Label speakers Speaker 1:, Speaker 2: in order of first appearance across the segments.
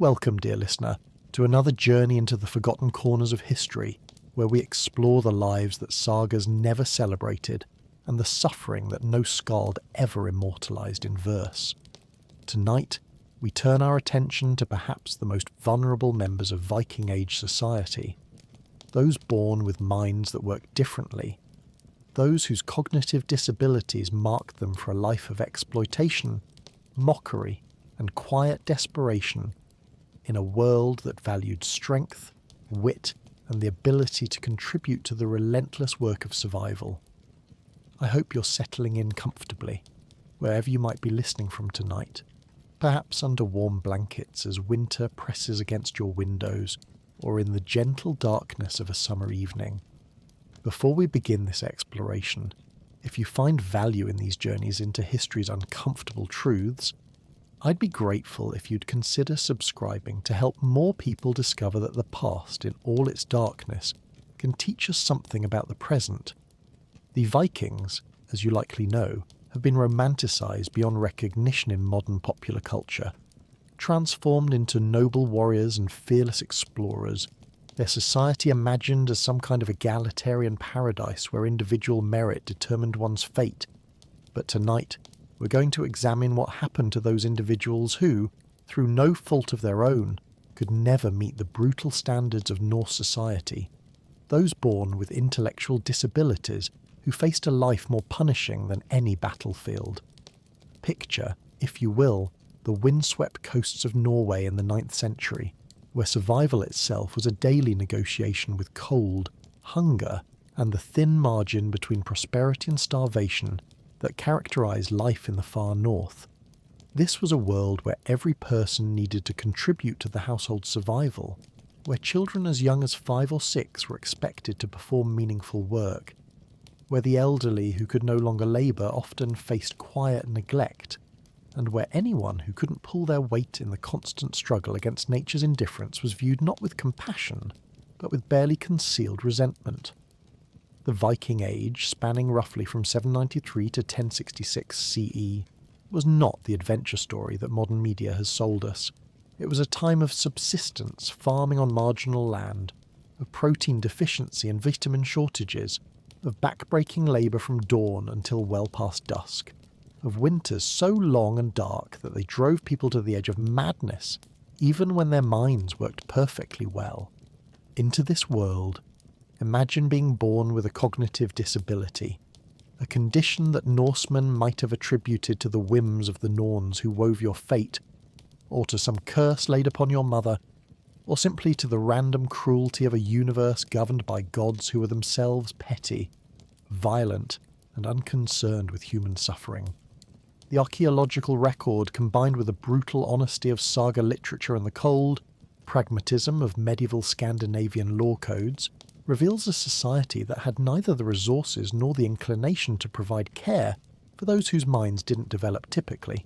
Speaker 1: Welcome, dear listener, to another journey into the forgotten corners of history, where we explore the lives that sagas never celebrated and the suffering that no skald ever immortalised in verse. Tonight, we turn our attention to perhaps the most vulnerable members of Viking Age society, those born with minds that work differently, those whose cognitive disabilities marked them for a life of exploitation, mockery, and quiet desperation in a world that valued strength, wit, and the ability to contribute to the relentless work of survival. I hope you're settling in comfortably, wherever you might be listening from tonight, perhaps under warm blankets as winter presses against your windows, or in the gentle darkness of a summer evening. Before we begin this exploration, if you find value in these journeys into history's uncomfortable truths, I'd be grateful if you'd consider subscribing to help more people discover that the past, in all its darkness, can teach us something about the present. The Vikings, as you likely know, have been romanticised beyond recognition in modern popular culture, transformed into noble warriors and fearless explorers, their society imagined as some kind of egalitarian paradise where individual merit determined one's fate. But tonight, we're going to examine what happened to those individuals who, through no fault of their own, could never meet the brutal standards of Norse society. Those born with intellectual disabilities who faced a life more punishing than any battlefield. Picture, if you will, the windswept coasts of Norway in the 9th century, where survival itself was a daily negotiation with cold, hunger, and the thin margin between prosperity and starvation that characterised life in the far north. This was a world where every person needed to contribute to the household's survival, where children as young as 5 or 6 were expected to perform meaningful work, where the elderly who could no longer labour often faced quiet neglect, and where anyone who couldn't pull their weight in the constant struggle against nature's indifference was viewed not with compassion, but with barely concealed resentment. The Viking Age, spanning roughly from 793 to 1066 CE, was not the adventure story that modern media has sold us. It was a time of subsistence, farming on marginal land, of protein deficiency and vitamin shortages, of back-breaking labour from dawn until well past dusk, of winters so long and dark that they drove people to the edge of madness, even when their minds worked perfectly well. Into this world, imagine being born with a cognitive disability, a condition that Norsemen might have attributed to the whims of the Norns who wove your fate, or to some curse laid upon your mother, or simply to the random cruelty of a universe governed by gods who were themselves petty, violent, and unconcerned with human suffering. The archaeological record, combined with the brutal honesty of saga literature and the cold pragmatism of medieval Scandinavian law codes, reveals a society that had neither the resources nor the inclination to provide care for those whose minds didn't develop typically.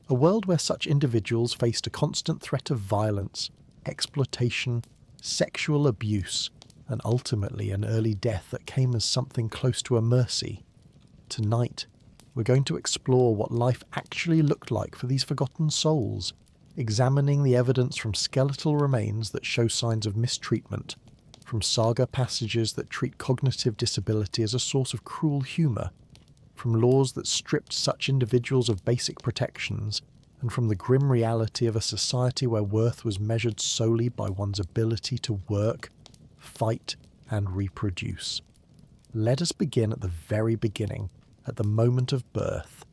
Speaker 1: A world where such individuals faced a constant threat of violence, exploitation, sexual abuse, and ultimately an early death that came as something close to a mercy. Tonight, we're going to explore what life actually looked like for these forgotten souls, examining the evidence from skeletal remains that show signs of mistreatment, from saga passages that treat cognitive disability as a source of cruel humour, from laws that stripped such individuals of basic protections, and from the grim reality of a society where worth was measured solely by one's ability to work, fight, and reproduce. Let us begin at the very beginning, at the moment of birth,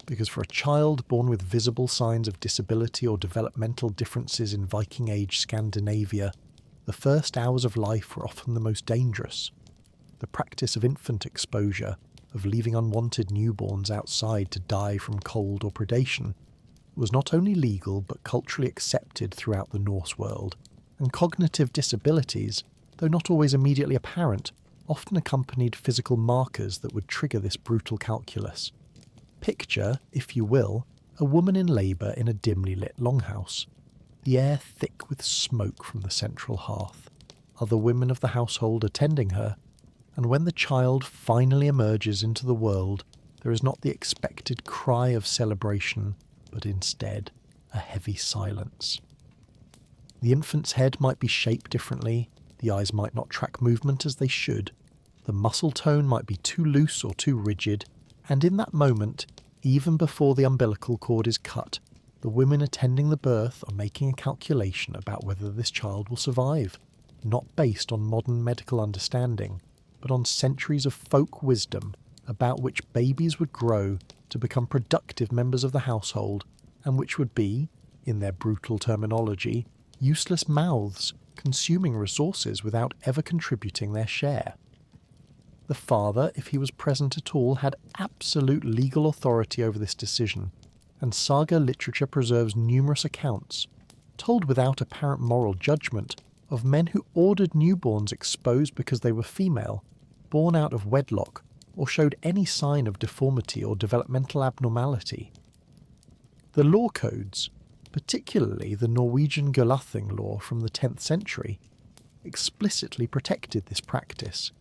Speaker 1: because for a child born with visible signs of disability or developmental differences in Viking Age Scandinavia, the first hours of life were often the most dangerous. The practice of infant exposure, of leaving unwanted newborns outside to die from cold or predation, was not only legal but culturally accepted throughout the Norse world, and cognitive disabilities, though not always immediately apparent, often accompanied physical markers that would trigger this brutal calculus. Picture, if you will, a woman in labour in a dimly lit longhouse, the air thick with smoke from the central hearth, other women of the household attending her, and when the child finally emerges into the world, there is not the expected cry of celebration, but instead a heavy silence. The infant's head might be shaped differently, the eyes might not track movement as they should, the muscle tone might be too loose or too rigid, and in that moment, even before the umbilical cord is cut, the women attending the birth are making a calculation about whether this child will survive, not based on modern medical understanding, but on centuries of folk wisdom about which babies would grow to become productive members of the household, and which would be, in their brutal terminology, useless mouths consuming resources without ever contributing their share. The father, if he was present at all, had absolute legal authority over this decision, and saga literature preserves numerous accounts, told without apparent moral judgment, of men who ordered newborns exposed because they were female, born out of wedlock, or showed any sign of deformity or developmental abnormality. The law codes, particularly the Norwegian Gulathing law from the 10th century, explicitly protected this practice,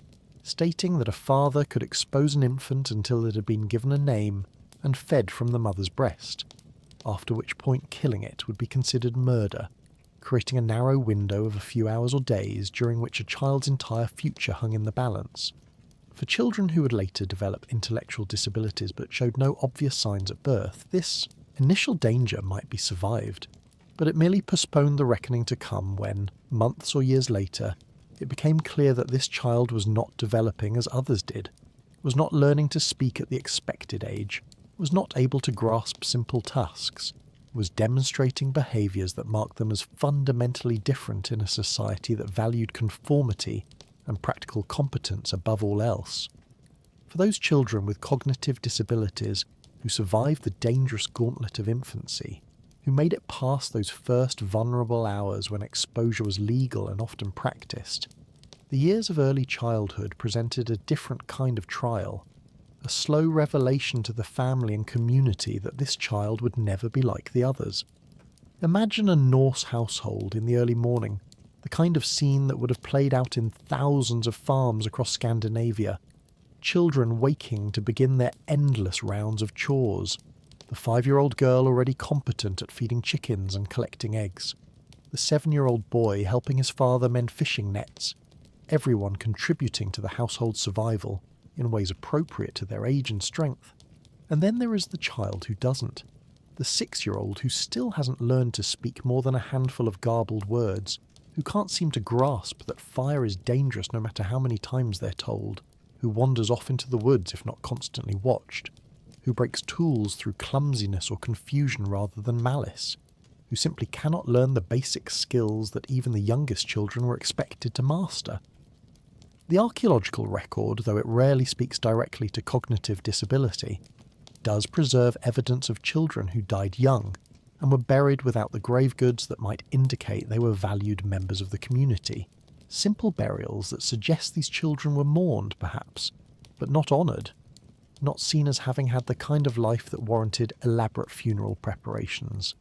Speaker 1: stating that a father could expose an infant until it had been given a name and fed from the mother's breast, after which point killing it would be considered murder, creating a narrow window of a few hours or days during which a child's entire future hung in the balance. For children who would later develop intellectual disabilities but showed no obvious signs at birth, this initial danger might be survived, but it merely postponed the reckoning to come when, months or years later, it became clear that this child was not developing as others did, was not learning to speak at the expected age, was not able to grasp simple tasks, was demonstrating behaviours that marked them as fundamentally different in a society that valued conformity and practical competence above all else. For those children with cognitive disabilities who survived the dangerous gauntlet of infancy, who made it past those first vulnerable hours when exposure was legal and often practiced, the years of early childhood presented a different kind of trial, a slow revelation to the family and community that this child would never be like the others. Imagine a Norse household in the early morning, the kind of scene that would have played out in thousands of farms across Scandinavia, children waking to begin their endless rounds of chores, the 5-year-old girl already competent at feeding chickens and collecting eggs, the 7-year-old boy helping his father mend fishing nets, everyone contributing to the household's survival in ways appropriate to their age and strength. And then there is the child who doesn't, the 6-year-old who still hasn't learned to speak more than a handful of garbled words, who can't seem to grasp that fire is dangerous no matter how many times they're told, who wanders off into the woods if not constantly watched, who breaks tools through clumsiness or confusion rather than malice, who simply cannot learn the basic skills that even the youngest children were expected to master. The archaeological record, though it rarely speaks directly to cognitive disability, does preserve evidence of children who died young and were buried without the grave goods that might indicate they were valued members of the community. Simple burials that suggest these children were mourned, perhaps, but not honoured, not seen as having had the kind of life that warranted elaborate funeral preparations.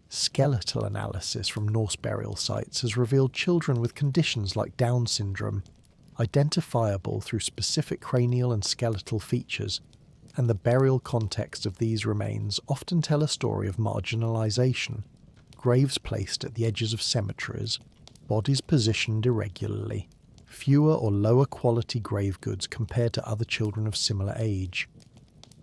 Speaker 1: Skeletal analysis from Norse burial sites has revealed children with conditions like Down syndrome, identifiable through specific cranial and skeletal features, and the burial context of these remains often tell a story of marginalisation, graves placed at the edges of cemeteries, bodies positioned irregularly, fewer or lower quality grave goods compared to other children of similar age.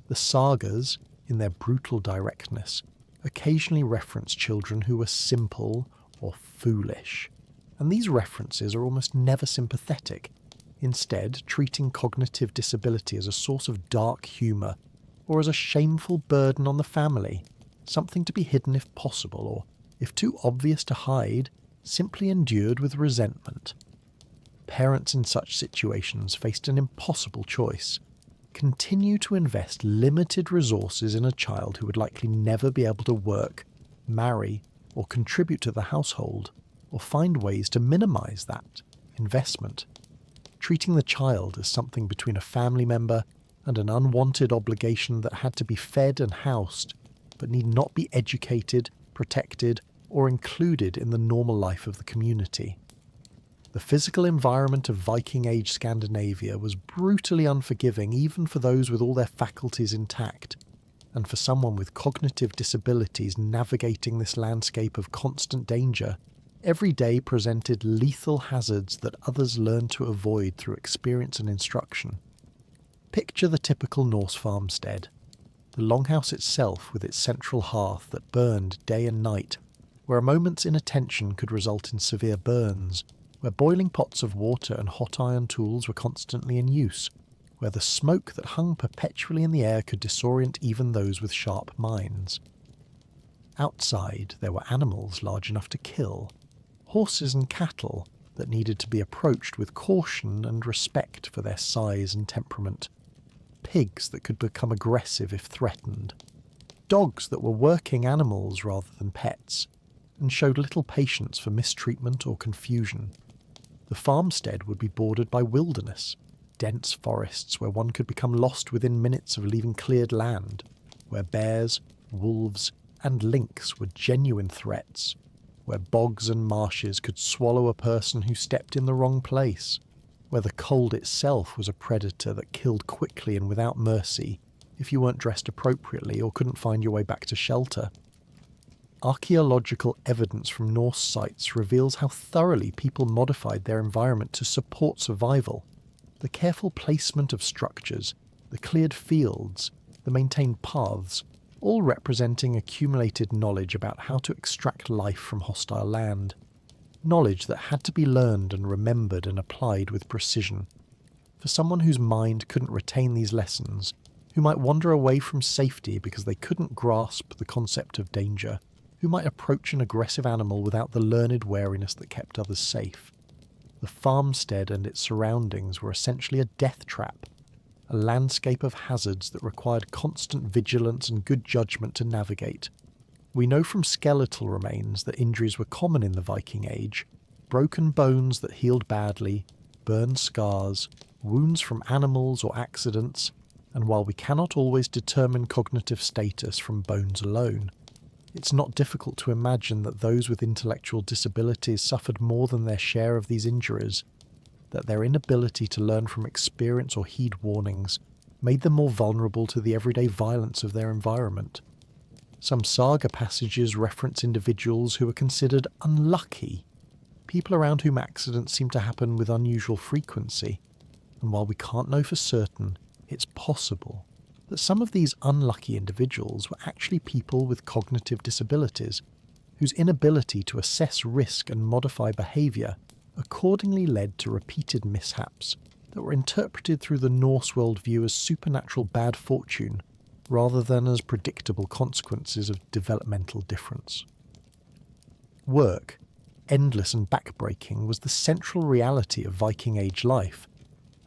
Speaker 1: The sagas, in their brutal directness, occasionally reference children who were simple or foolish, and these references are almost never sympathetic, instead treating cognitive disability as a source of dark humour or as a shameful burden on the family, something to be hidden if possible, or, if too obvious to hide, simply endured with resentment. Parents in such situations faced an impossible choice: continue to invest limited resources in a child who would likely never be able to work, marry, or contribute to the household, or find ways to minimise that investment, treating the child as something between a family member and an unwanted obligation that had to be fed and housed, but need not be educated, protected, or included in the normal life of the community. The physical environment of Viking Age Scandinavia was brutally unforgiving even for those with all their faculties intact, and for someone with cognitive disabilities navigating this landscape of constant danger, Every day presented lethal hazards that others learned to avoid through experience and instruction. Picture the typical Norse farmstead. The longhouse itself with its central hearth that burned day and night, where a moment's inattention could result in severe burns, where boiling pots of water and hot iron tools were constantly in use, where the smoke that hung perpetually in the air could disorient even those with sharp minds. Outside there were animals large enough to kill, horses and cattle that needed to be approached with caution and respect for their size and temperament, pigs that could become aggressive if threatened, dogs that were working animals rather than pets, and showed little patience for mistreatment or confusion. The farmstead would be bordered by wilderness, dense forests where one could become lost within minutes of leaving cleared land, where bears, wolves, and lynx were genuine threats, where bogs and marshes could swallow a person who stepped in the wrong place, where the cold itself was a predator that killed quickly and without mercy if you weren't dressed appropriately or couldn't find your way back to shelter. Archaeological evidence from Norse sites reveals how thoroughly people modified their environment to support survival. The careful placement of structures, the cleared fields, the maintained paths, all representing accumulated knowledge about how to extract life from hostile land. Knowledge that had to be learned and remembered and applied with precision. For someone whose mind couldn't retain these lessons, who might wander away from safety because they couldn't grasp the concept of danger, who might approach an aggressive animal without the learned wariness that kept others safe. The farmstead and its surroundings were essentially a death trap, a landscape of hazards that required constant vigilance and good judgment to navigate. We know from skeletal remains that injuries were common in the Viking Age: broken bones that healed badly, burn scars, wounds from animals or accidents, and while we cannot always determine cognitive status from bones alone, it's not difficult to imagine that those with intellectual disabilities suffered more than their share of these injuries, that their inability to learn from experience or heed warnings made them more vulnerable to the everyday violence of their environment. Some saga passages reference individuals who are considered unlucky, people around whom accidents seem to happen with unusual frequency, and while we can't know for certain, it's possible that some of these unlucky individuals were actually people with cognitive disabilities, whose inability to assess risk and modify behaviour accordingly led to repeated mishaps that were interpreted through the Norse worldview as supernatural bad fortune, rather than as predictable consequences of developmental difference. Work, endless and backbreaking, was the central reality of Viking Age life,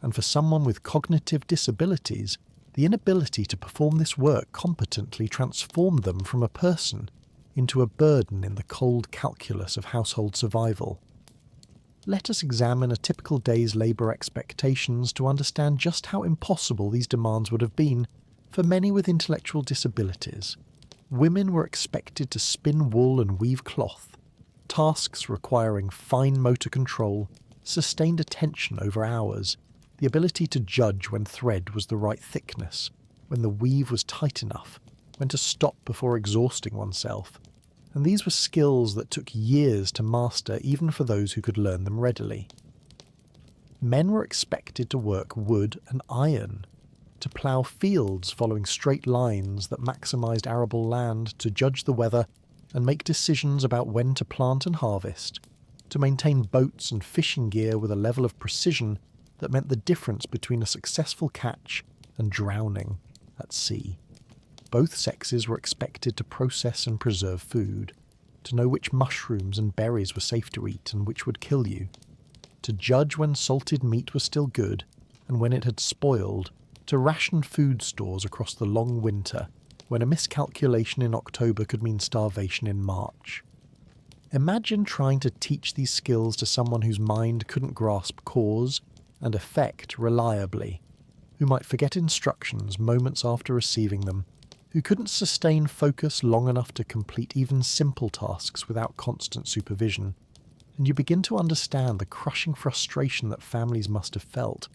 Speaker 1: and for someone with cognitive disabilities, the inability to perform this work competently transformed them from a person into a burden in the cold calculus of household survival. Let us examine a typical day's labour expectations to understand just how impossible these demands would have been for many with intellectual disabilities. Women were expected to spin wool and weave cloth, tasks requiring fine motor control, sustained attention over hours, the ability to judge when thread was the right thickness, when the weave was tight enough, when to stop before exhausting oneself, and these were skills that took years to master even for those who could learn them readily. Men were expected to work wood and iron, to plough fields following straight lines that maximised arable land, to judge the weather and make decisions about when to plant and harvest, to maintain boats and fishing gear with a level of precision that meant the difference between a successful catch and drowning at sea. Both sexes were expected to process and preserve food, to know which mushrooms and berries were safe to eat and which would kill you, to judge when salted meat was still good and when it had spoiled, to ration food stores across the long winter, when a miscalculation in October could mean starvation in March. Imagine trying to teach these skills to someone whose mind couldn't grasp cause and effect reliably, who might forget instructions moments after receiving them, who couldn't sustain focus long enough to complete even simple tasks without constant supervision, and you begin to understand the crushing frustration that families must have felt,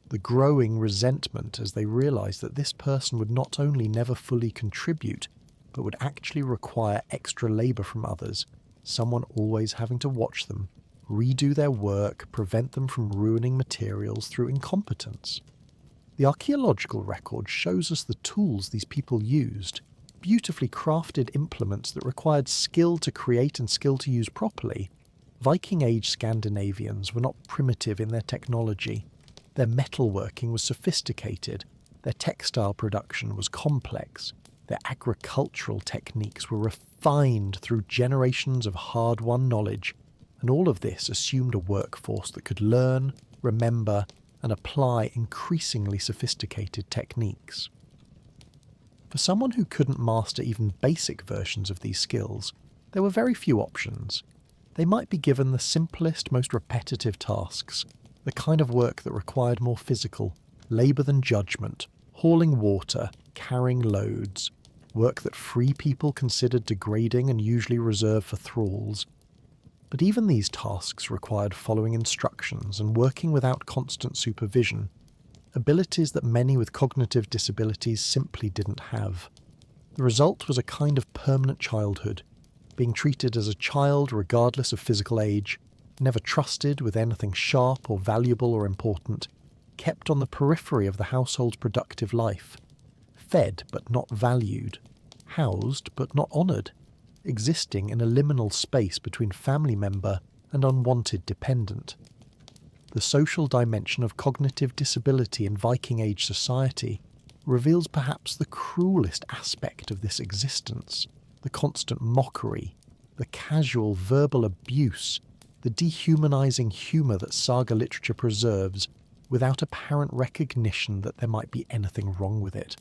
Speaker 1: the growing resentment as they realised that this person would not only never fully contribute, but would actually require extra labour from others, someone always having to watch them, redo their work, prevent them from ruining materials through incompetence. The archaeological record shows us the tools these people used, beautifully crafted implements that required skill to create and skill to use properly. Viking Age Scandinavians were not primitive in their technology. Their metalworking was sophisticated, their textile production was complex, their agricultural techniques were refined through generations of hard-won knowledge, and all of this assumed a workforce that could learn, remember, and apply increasingly sophisticated techniques. For someone who couldn't master even basic versions of these skills, there were very few options. They might be given the simplest, most repetitive tasks, the kind of work that required more physical, labour than judgment, hauling water, carrying loads, work that free people considered degrading and usually reserved for thralls. But even these tasks required following instructions and working without constant supervision, abilities that many with cognitive disabilities simply didn't have. The result was a kind of permanent childhood, being treated as a child regardless of physical age, never trusted with anything sharp or valuable or important, kept on the periphery of the household's productive life, fed but not valued, housed but not honoured, existing in a liminal space between family member and unwanted dependent. The social dimension of cognitive disability in Viking Age society reveals perhaps the cruelest aspect of this existence, the constant mockery, the casual verbal abuse, the dehumanizing humour that saga literature preserves without apparent recognition that there might be anything wrong with it.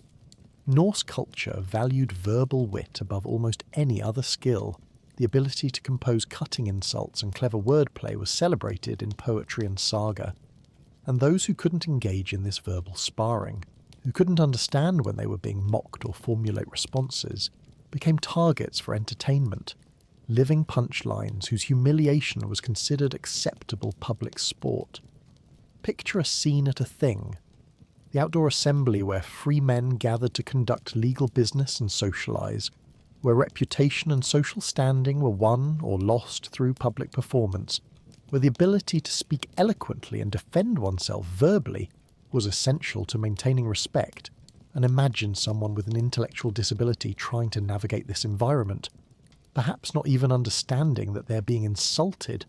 Speaker 1: Norse culture valued verbal wit above almost any other skill. The ability to compose cutting insults and clever wordplay was celebrated in poetry and saga. And those who couldn't engage in this verbal sparring, who couldn't understand when they were being mocked or formulate responses, became targets for entertainment, living punchlines whose humiliation was considered acceptable public sport. Picture a scene at a thing, the outdoor assembly where free men gathered to conduct legal business and socialise, where reputation and social standing were won or lost through public performance, where the ability to speak eloquently and defend oneself verbally was essential to maintaining respect, and imagine someone with an intellectual disability trying to navigate this environment, perhaps not even understanding that they're being insulted,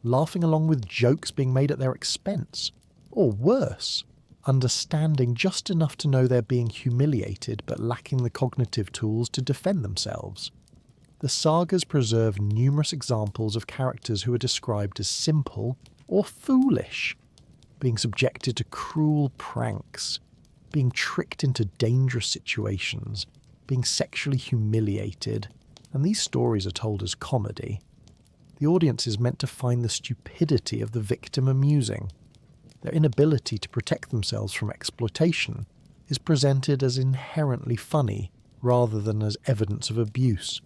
Speaker 1: laughing along with jokes being made at their expense, or worse, understanding just enough to know they're being humiliated but lacking the cognitive tools to defend themselves. The sagas preserve numerous examples of characters who are described as simple or foolish, being subjected to cruel pranks, being tricked into dangerous situations, being sexually humiliated, and these stories are told as comedy. The audience is meant to find the stupidity of the victim amusing. Their inability to protect themselves from exploitation is presented as inherently funny rather than as evidence of abuse.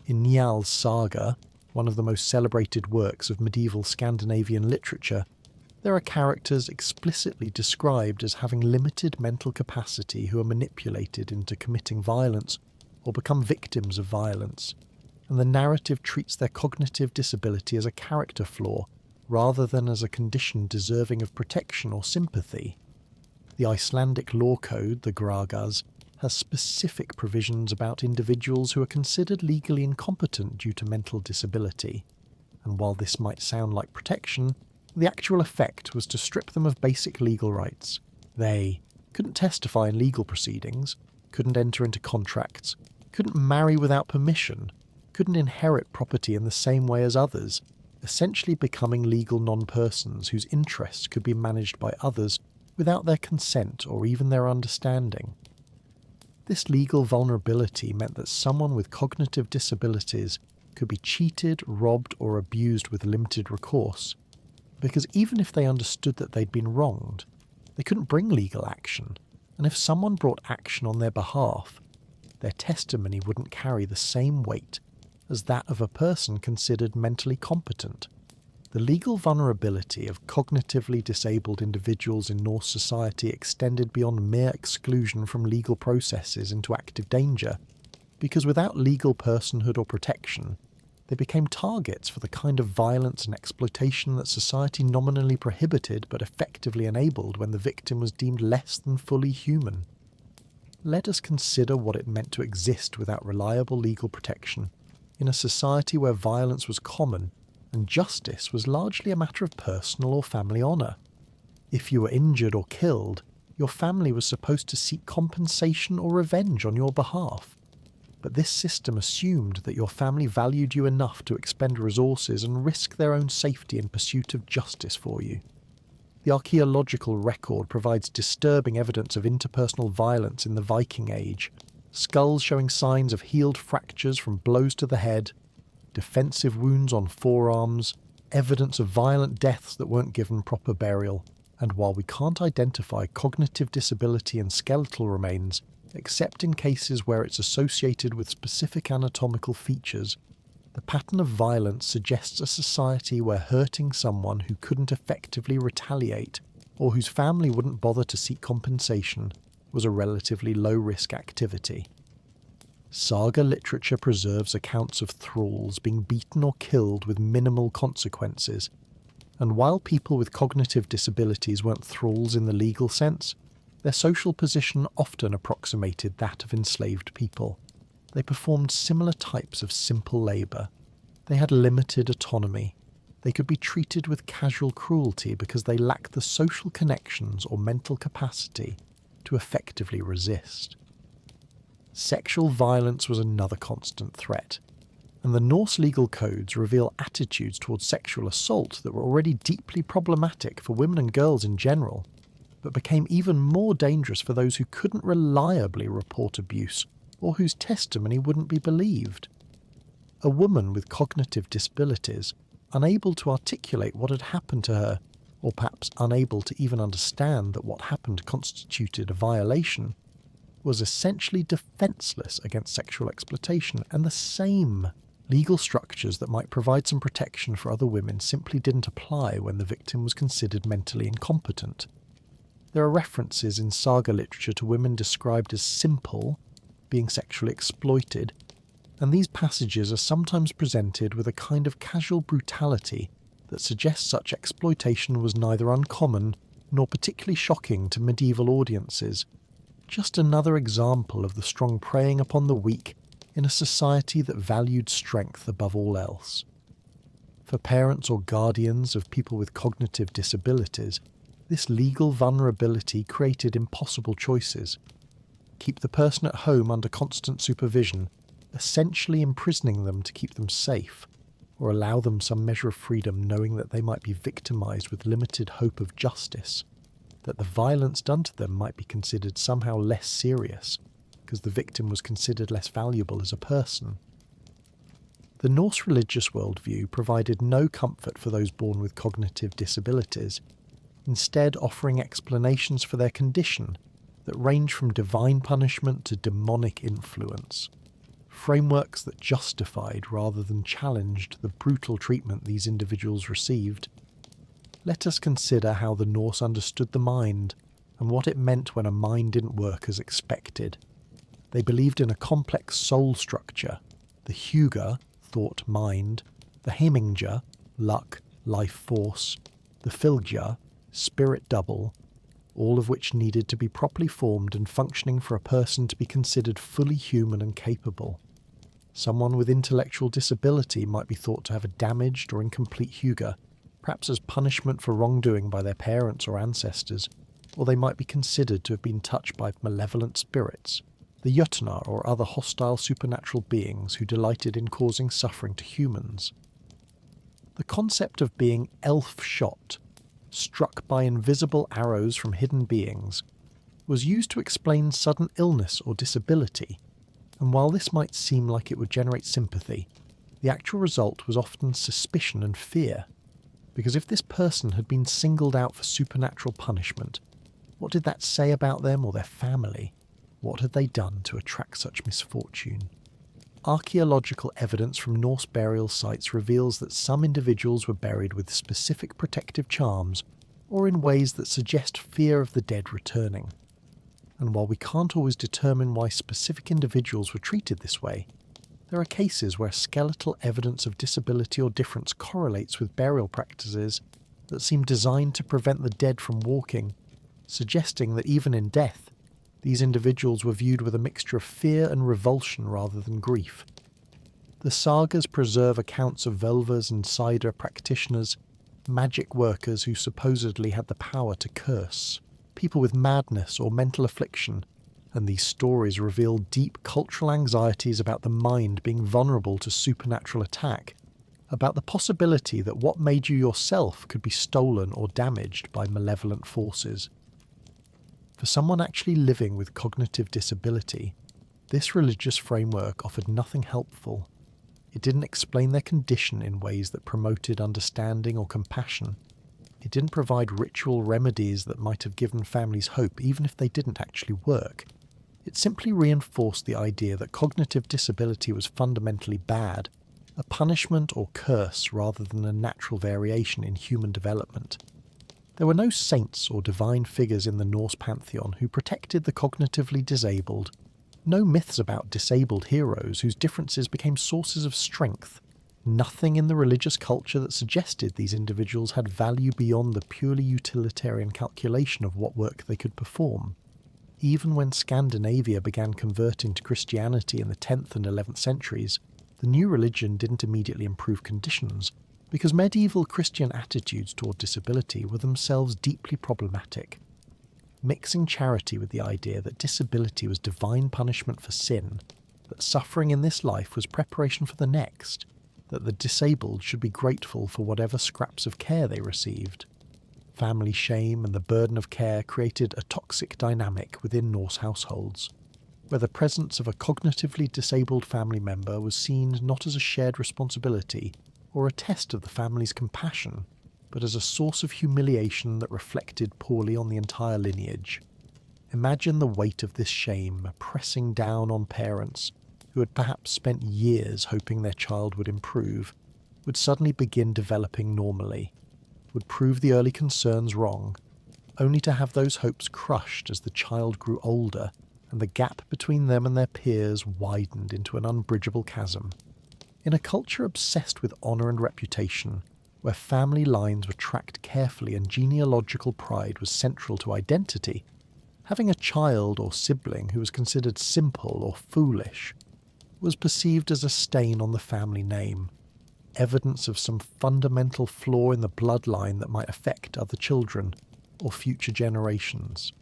Speaker 1: In Njal's saga, one of the most celebrated works of medieval Scandinavian literature, there are characters explicitly described as having limited mental capacity who are manipulated into committing violence or become victims of violence, and the narrative treats their cognitive disability as a character flaw rather than as a condition deserving of protection or sympathy. The Icelandic law code, the Gragas, has specific provisions about individuals who are considered legally incompetent due to mental disability, and while this might sound like protection, the actual effect was to strip them of basic legal rights. They couldn't testify in legal proceedings, couldn't enter into contracts, couldn't marry without permission, couldn't inherit property in the same way as others, essentially becoming legal non-persons whose interests could be managed by others without their consent or even their understanding. This legal vulnerability meant that someone with cognitive disabilities could be cheated, robbed, or abused with limited recourse, because even if they understood that they'd been wronged, they couldn't bring legal action, and if someone brought action on their behalf, their testimony wouldn't carry the same weight as that of a person considered mentally competent. The legal vulnerability of cognitively disabled individuals in Norse society extended beyond mere exclusion from legal processes into active danger, because without legal personhood or protection, They became targets for the kind of violence and exploitation that society nominally prohibited but effectively enabled when the victim was deemed less than fully human. Let us consider what it meant to exist without reliable legal protection, in a society where violence was common and justice was largely a matter of personal or family honour. If you were injured or killed, your family was supposed to seek compensation or revenge on your behalf. But this system assumed that your family valued you enough to expend resources and risk their own safety in pursuit of justice for you. The archaeological record provides disturbing evidence of interpersonal violence in the Viking Age, skulls showing signs of healed fractures from blows to the head, defensive wounds on forearms, evidence of violent deaths that weren't given proper burial. And while we can't identify cognitive disability in skeletal remains, except in cases where it's associated with specific anatomical features, the pattern of violence suggests a society where hurting someone who couldn't effectively retaliate, or whose family wouldn't bother to seek compensation, was a relatively low-risk activity. Saga literature preserves accounts of thralls being beaten or killed with minimal consequences, and while people with cognitive disabilities weren't thralls in the legal sense, their social position often approximated that of enslaved people. They performed similar types of simple labour. They had limited autonomy. They could be treated with casual cruelty because they lacked the social connections or mental capacity to effectively resist. Sexual violence was another constant threat, and the Norse legal codes reveal attitudes towards sexual assault that were already deeply problematic for women and girls in general, but became even more dangerous for those who couldn't reliably report abuse or whose testimony wouldn't be believed. A woman with cognitive disabilities, unable to articulate what had happened to her, or perhaps unable to even understand that what happened constituted a violation, was essentially defenceless against sexual exploitation, and the same legal structures that might provide some protection for other women simply didn't apply when the victim was considered mentally incompetent. There are references in saga literature to women described as simple, being sexually exploited, and these passages are sometimes presented with a kind of casual brutality that suggests such exploitation was neither uncommon nor particularly shocking to medieval audiences. Just another example of the strong preying upon the weak in a society that valued strength above all else. For parents or guardians of people with cognitive disabilities, this legal vulnerability created impossible choices. Keep the person at home under constant supervision, essentially imprisoning them to keep them safe, or allow them some measure of freedom knowing that they might be victimised with limited hope of justice, that the violence done to them might be considered somehow less serious, because the victim was considered less valuable as a person. The Norse religious worldview provided no comfort for those born with cognitive disabilities, instead offering explanations for their condition that range from divine punishment to demonic influence, frameworks that justified rather than challenged the brutal treatment these individuals received. Let us consider how the Norse understood the mind and what it meant when a mind didn't work as expected. They believed in a complex soul structure, the huga, thought mind, the heimingja, luck, life force, the fylgja, spirit double, all of which needed to be properly formed and functioning for a person to be considered fully human and capable. Someone with intellectual disability might be thought to have a damaged or incomplete huga, perhaps as punishment for wrongdoing by their parents or ancestors, or they might be considered to have been touched by malevolent spirits, the Jötnar or other hostile supernatural beings who delighted in causing suffering to humans. The concept of being elf-shot, struck by invisible arrows from hidden beings, was used to explain sudden illness or disability, and while this might seem like it would generate sympathy, the actual result was often suspicion and fear, because if this person had been singled out for supernatural punishment, what did that say about them or their family? What had they done to attract such misfortune? Archaeological evidence from Norse burial sites reveals that some individuals were buried with specific protective charms or in ways that suggest fear of the dead returning. And while we can't always determine why specific individuals were treated this way, There are cases where skeletal evidence of disability or difference correlates with burial practices that seem designed to prevent the dead from walking, suggesting that even in death, these individuals were viewed with a mixture of fear and revulsion rather than grief. The sagas preserve accounts of Völvas and Cider practitioners, magic workers who supposedly had the power to curse, people with madness or mental affliction, and these stories reveal deep cultural anxieties about the mind being vulnerable to supernatural attack, about the possibility that what made you yourself could be stolen or damaged by malevolent forces. For someone actually living with cognitive disability, this religious framework offered nothing helpful. It didn't explain their condition in ways that promoted understanding or compassion. It didn't provide ritual remedies that might have given families hope even if they didn't actually work. It simply reinforced the idea that cognitive disability was fundamentally bad, a punishment or curse rather than a natural variation in human development. There were no saints or divine figures in the Norse pantheon who protected the cognitively disabled, no myths about disabled heroes whose differences became sources of strength, nothing in the religious culture that suggested these individuals had value beyond the purely utilitarian calculation of what work they could perform. Even when Scandinavia began converting to Christianity in the 10th and 11th centuries, the new religion didn't immediately improve conditions, because medieval Christian attitudes toward disability were themselves deeply problematic. Mixing charity with the idea that disability was divine punishment for sin, that suffering in this life was preparation for the next, that the disabled should be grateful for whatever scraps of care they received. Family shame and the burden of care created a toxic dynamic within Norse households, where the presence of a cognitively disabled family member was seen not as a shared responsibility or a test of the family's compassion, but as a source of humiliation that reflected poorly on the entire lineage. Imagine the weight of this shame pressing down on parents who had perhaps spent years hoping their child would improve, would suddenly begin developing normally, would prove the early concerns wrong, only to have those hopes crushed as the child grew older and the gap between them and their peers widened into an unbridgeable chasm. In a culture obsessed with honour and reputation, where family lines were tracked carefully and genealogical pride was central to identity, having a child or sibling who was considered simple or foolish was perceived as a stain on the family name, evidence of some fundamental flaw in the bloodline that might affect other children or future generations.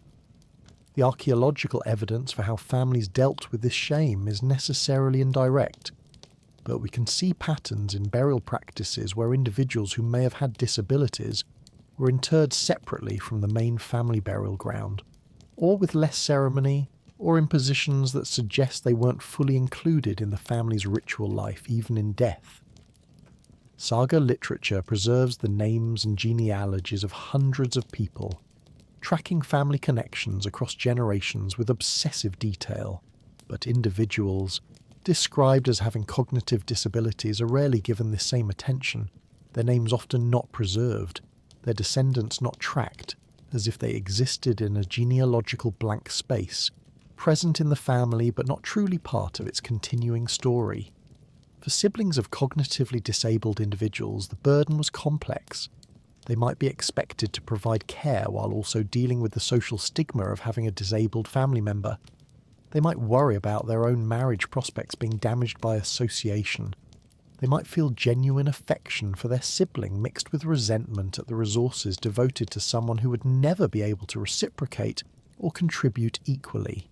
Speaker 1: The archaeological evidence for how families dealt with this shame is necessarily indirect, but we can see patterns in burial practices where individuals who may have had disabilities were interred separately from the main family burial ground, or with less ceremony, or in positions that suggest they weren't fully included in the family's ritual life even in death. Saga literature preserves the names and genealogies of hundreds of people, tracking family connections across generations with obsessive detail, but individuals, described as having cognitive disabilities, are rarely given this same attention, their names often not preserved, their descendants not tracked, as if they existed in a genealogical blank space, present in the family but not truly part of its continuing story. For siblings of cognitively disabled individuals, the burden was complex. They might be expected to provide care while also dealing with the social stigma of having a disabled family member. They might worry about their own marriage prospects being damaged by association. They might feel genuine affection for their sibling mixed with resentment at the resources devoted to someone who would never be able to reciprocate or contribute equally.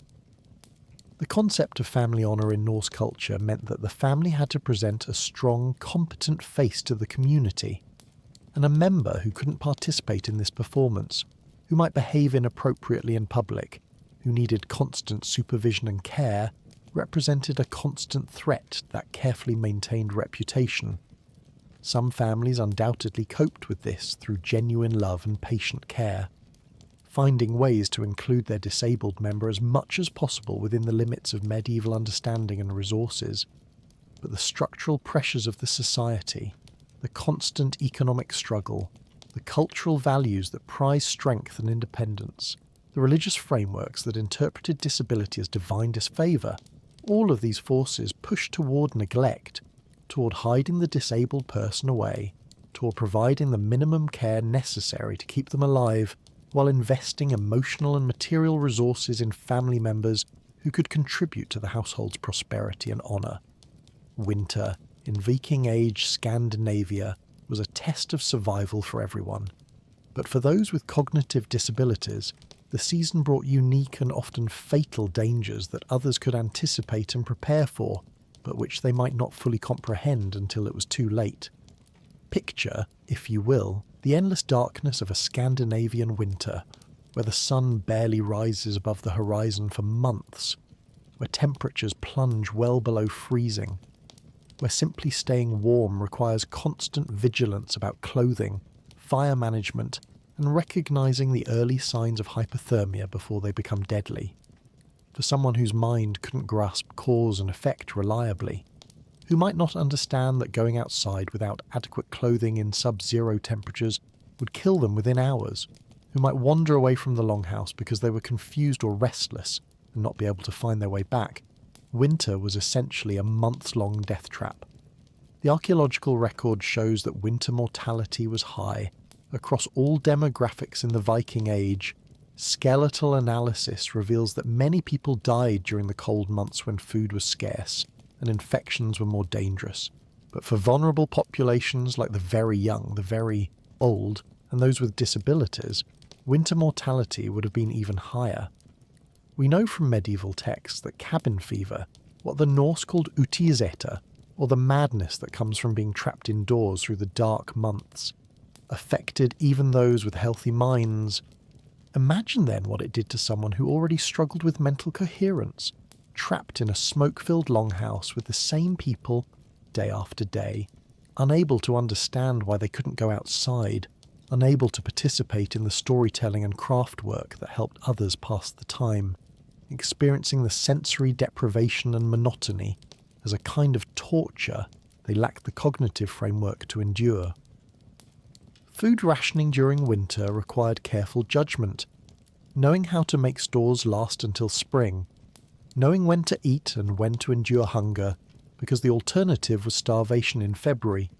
Speaker 1: The concept of family honour in Norse culture meant that the family had to present a strong, competent face to the community, and a member who couldn't participate in this performance, who might behave inappropriately in public, who needed constant supervision and care, represented a constant threat to that carefully maintained reputation. Some families undoubtedly coped with this through genuine love and patient care, finding ways to include their disabled member as much as possible within the limits of medieval understanding and resources. But the structural pressures of the society, the constant economic struggle, the cultural values that prize strength and independence, the religious frameworks that interpreted disability as divine disfavour, All of these forces push toward neglect, toward hiding the disabled person away, toward providing the minimum care necessary to keep them alive, while investing emotional and material resources in family members who could contribute to the household's prosperity and honour. Winter, in Viking Age Scandinavia, was a test of survival for everyone. But for those with cognitive disabilities, the season brought unique and often fatal dangers that others could anticipate and prepare for, but which they might not fully comprehend until it was too late. Picture, if you will, the endless darkness of a Scandinavian winter, where the sun barely rises above the horizon for months, where temperatures plunge well below freezing, where simply staying warm requires constant vigilance about clothing, fire management, and recognising the early signs of hypothermia before they become deadly. For someone whose mind couldn't grasp cause and effect reliably, who might not understand that going outside without adequate clothing in sub-zero temperatures would kill them within hours, who might wander away from the longhouse because they were confused or restless and not be able to find their way back, winter was essentially a months-long death trap. The archaeological record shows that winter mortality was high across all demographics in the Viking Age. Skeletal analysis reveals that many people died during the cold months when food was scarce and infections were more dangerous. But for vulnerable populations like the very young, the very old, and those with disabilities, winter mortality would have been even higher. We know from medieval texts that cabin fever, what the Norse called utiseta, or the madness that comes from being trapped indoors through the dark months, affected even those with healthy minds. Imagine then what it did to someone who already struggled with mental coherence, trapped in a smoke-filled longhouse with the same people day after day, unable to understand why they couldn't go outside, unable to participate in the storytelling and craft work that helped others pass the time, experiencing the sensory deprivation and monotony as a kind of torture they lacked the cognitive framework to endure. Food rationing during winter required careful judgment, knowing how to make stores last until spring, knowing when to eat and when to endure hunger, because the alternative was starvation in February,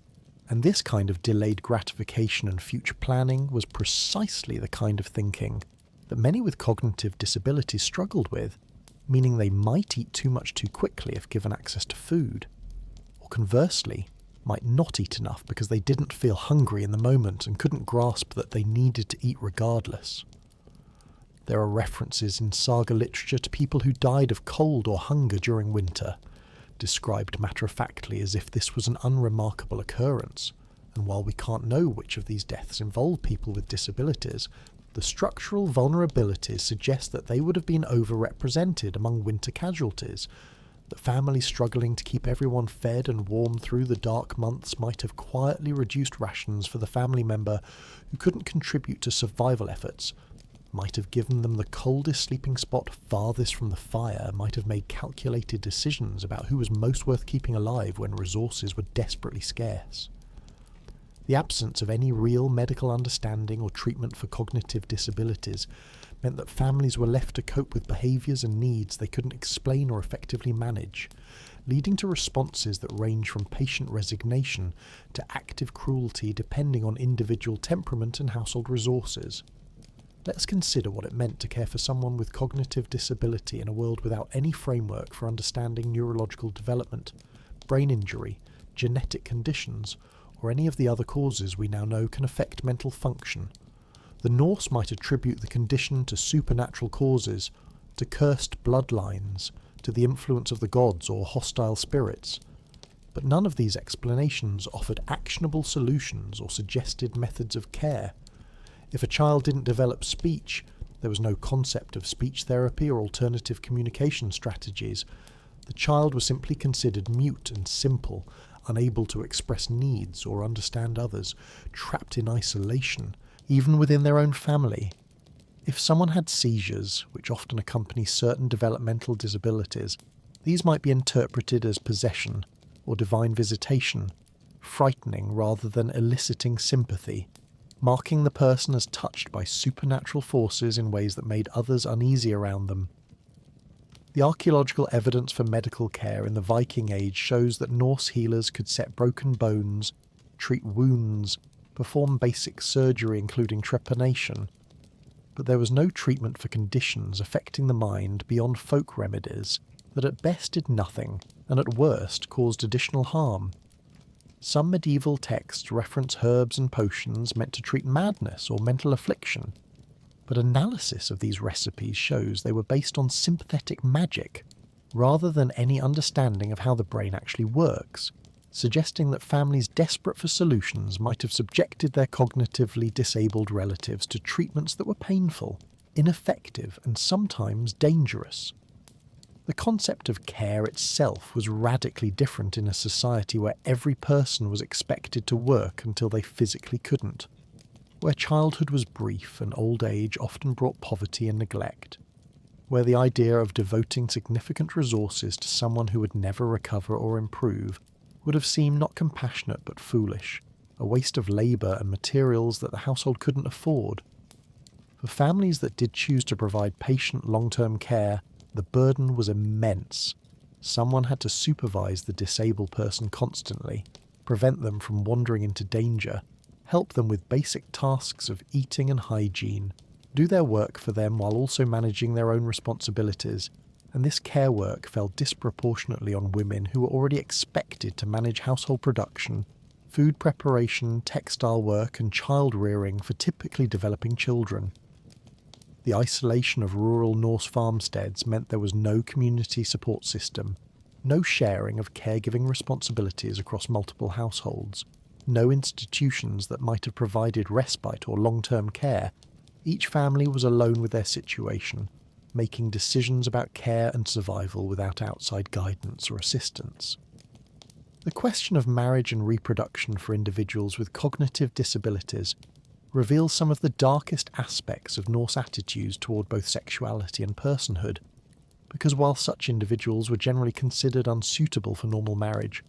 Speaker 1: and this kind of delayed gratification and future planning was precisely the kind of thinking that many with cognitive disabilities struggled with, meaning they might eat too much too quickly if given access to food, or conversely, might not eat enough because they didn't feel hungry in the moment and couldn't grasp that they needed to eat regardless. There are references in saga literature to people who died of cold or hunger during winter, described matter-of-factly as if this was an unremarkable occurrence, and while we can't know which of these deaths involved people with disabilities, the structural vulnerabilities suggest that they would have been overrepresented among winter casualties, that families struggling to keep everyone fed and warm through the dark months might have quietly reduced rations for the family member who couldn't contribute to survival efforts, might have given them the coldest sleeping spot farthest from the fire, might have made calculated decisions about who was most worth keeping alive when resources were desperately scarce. The absence of any real medical understanding or treatment for cognitive disabilities meant that families were left to cope with behaviours and needs they couldn't explain or effectively manage, leading to responses that range from patient resignation to active cruelty depending on individual temperament and household resources. Let's consider what it meant to care for someone with cognitive disability in a world without any framework for understanding neurological development, brain injury, genetic conditions, or any of the other causes we now know can affect mental function. The Norse might attribute the condition to supernatural causes, to cursed bloodlines, to the influence of the gods or hostile spirits. But none of these explanations offered actionable solutions or suggested methods of care. If a child didn't develop speech, there was no concept of speech therapy or alternative communication strategies. The child was simply considered mute and simple, unable to express needs or understand others, trapped in isolation, even within their own family. If someone had seizures, which often accompany certain developmental disabilities, these might be interpreted as possession or divine visitation, frightening rather than eliciting sympathy, marking the person as touched by supernatural forces in ways that made others uneasy around them. The archaeological evidence for medical care in the Viking Age shows that Norse healers could set broken bones, treat wounds, perform basic surgery including trepanation, but there was no treatment for conditions affecting the mind beyond folk remedies that at best did nothing and at worst caused additional harm. Some medieval texts reference herbs and potions meant to treat madness or mental affliction, but analysis of these recipes shows they were based on sympathetic magic rather than any understanding of how the brain actually works, suggesting that families desperate for solutions might have subjected their cognitively disabled relatives to treatments that were painful, ineffective, and sometimes dangerous. The concept of care itself was radically different in a society where every person was expected to work until they physically couldn't, where childhood was brief and old age often brought poverty and neglect, where the idea of devoting significant resources to someone who would never recover or improve would have seemed not compassionate but foolish, a waste of labour and materials that the household couldn't afford. For families that did choose to provide patient long-term care, the burden was immense. Someone had to supervise the disabled person constantly, prevent them from wandering into danger, help them with basic tasks of eating and hygiene, do their work for them while also managing their own responsibilities, and this care work fell disproportionately on women who were already expected to manage household production, food preparation, textile work and child rearing for typically developing children. The isolation of rural Norse farmsteads meant there was no community support system, no sharing of caregiving responsibilities across multiple households, no institutions that might have provided respite or long-term care. Each family was alone with their situation, making decisions about care and survival without outside guidance or assistance. The question of marriage and reproduction for individuals with cognitive disabilities reveals some of the darkest aspects of Norse attitudes toward both sexuality and personhood, because while such individuals were generally considered unsuitable for normal marriage,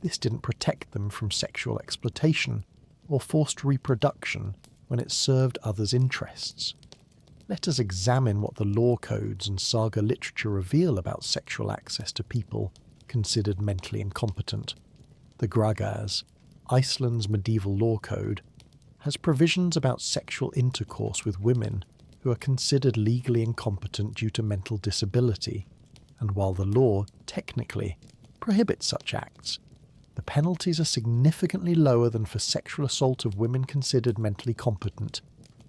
Speaker 1: this didn't protect them from sexual exploitation or forced reproduction when it served others' interests. Let us examine what the law codes and saga literature reveal about sexual access to people considered mentally incompetent. The Gragas, Iceland's medieval law code, has provisions about sexual intercourse with women who are considered legally incompetent due to mental disability, and while the law, technically, prohibits such acts, the penalties are significantly lower than for sexual assault of women considered mentally competent,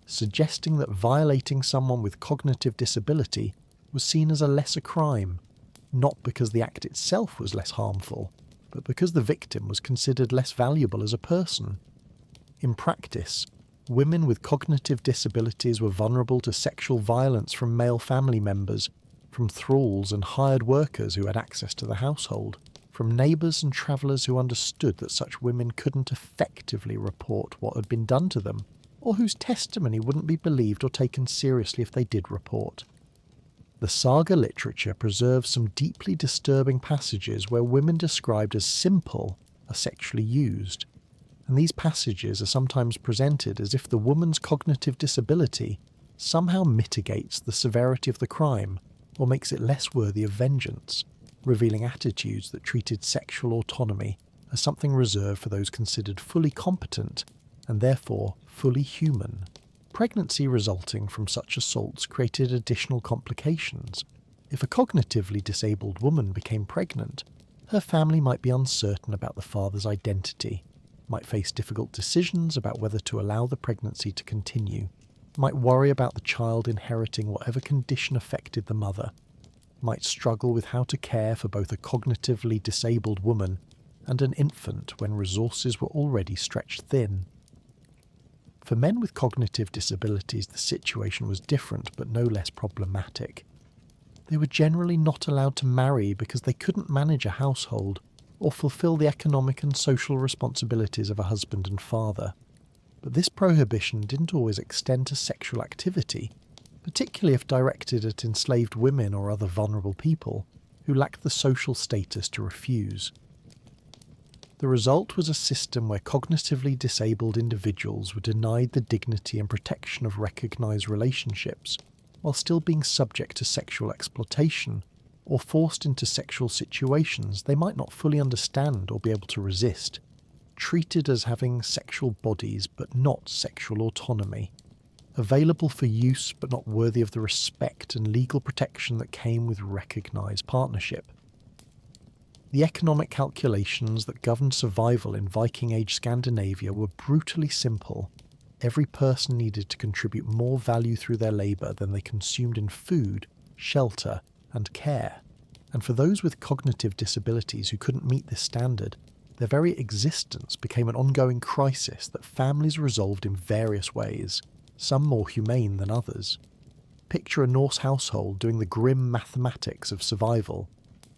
Speaker 1: suggesting that violating someone with cognitive disability was seen as a lesser crime, not because the act itself was less harmful, but because the victim was considered less valuable as a person. In practice, women with cognitive disabilities were vulnerable to sexual violence from male family members, from thralls and hired workers who had access to the household, from neighbours and travellers who understood that such women couldn't effectively report what had been done to them, or whose testimony wouldn't be believed or taken seriously if they did report. The saga literature preserves some deeply disturbing passages where women described as simple are sexually used, and these passages are sometimes presented as if the woman's cognitive disability somehow mitigates the severity of the crime or makes it less worthy of vengeance, revealing attitudes that treated sexual autonomy as something reserved for those considered fully competent and therefore fully human. Pregnancy resulting from such assaults created additional complications. If a cognitively disabled woman became pregnant, her family might be uncertain about the father's identity, might face difficult decisions about whether to allow the pregnancy to continue, might worry about the child inheriting whatever condition affected the mother, might struggle with how to care for both a cognitively disabled woman and an infant when resources were already stretched thin. For men with cognitive disabilities, the situation was different but no less problematic. They were generally not allowed to marry because they couldn't manage a household or fulfill the economic and social responsibilities of a husband and father. But this prohibition didn't always extend to sexual activity, particularly if directed at enslaved women or other vulnerable people who lacked the social status to refuse. The result was a system where cognitively disabled individuals were denied the dignity and protection of recognised relationships, while still being subject to sexual exploitation or forced into sexual situations they might not fully understand or be able to resist, treated as having sexual bodies but not sexual autonomy, available for use but not worthy of the respect and legal protection that came with recognised partnership. The economic calculations that governed survival in Viking Age Scandinavia were brutally simple. Every person needed to contribute more value through their labour than they consumed in food, shelter, and care. And for those with cognitive disabilities who couldn't meet this standard, their very existence became an ongoing crisis that families resolved in various ways, some more humane than others. Picture a Norse household doing the grim mathematics of survival.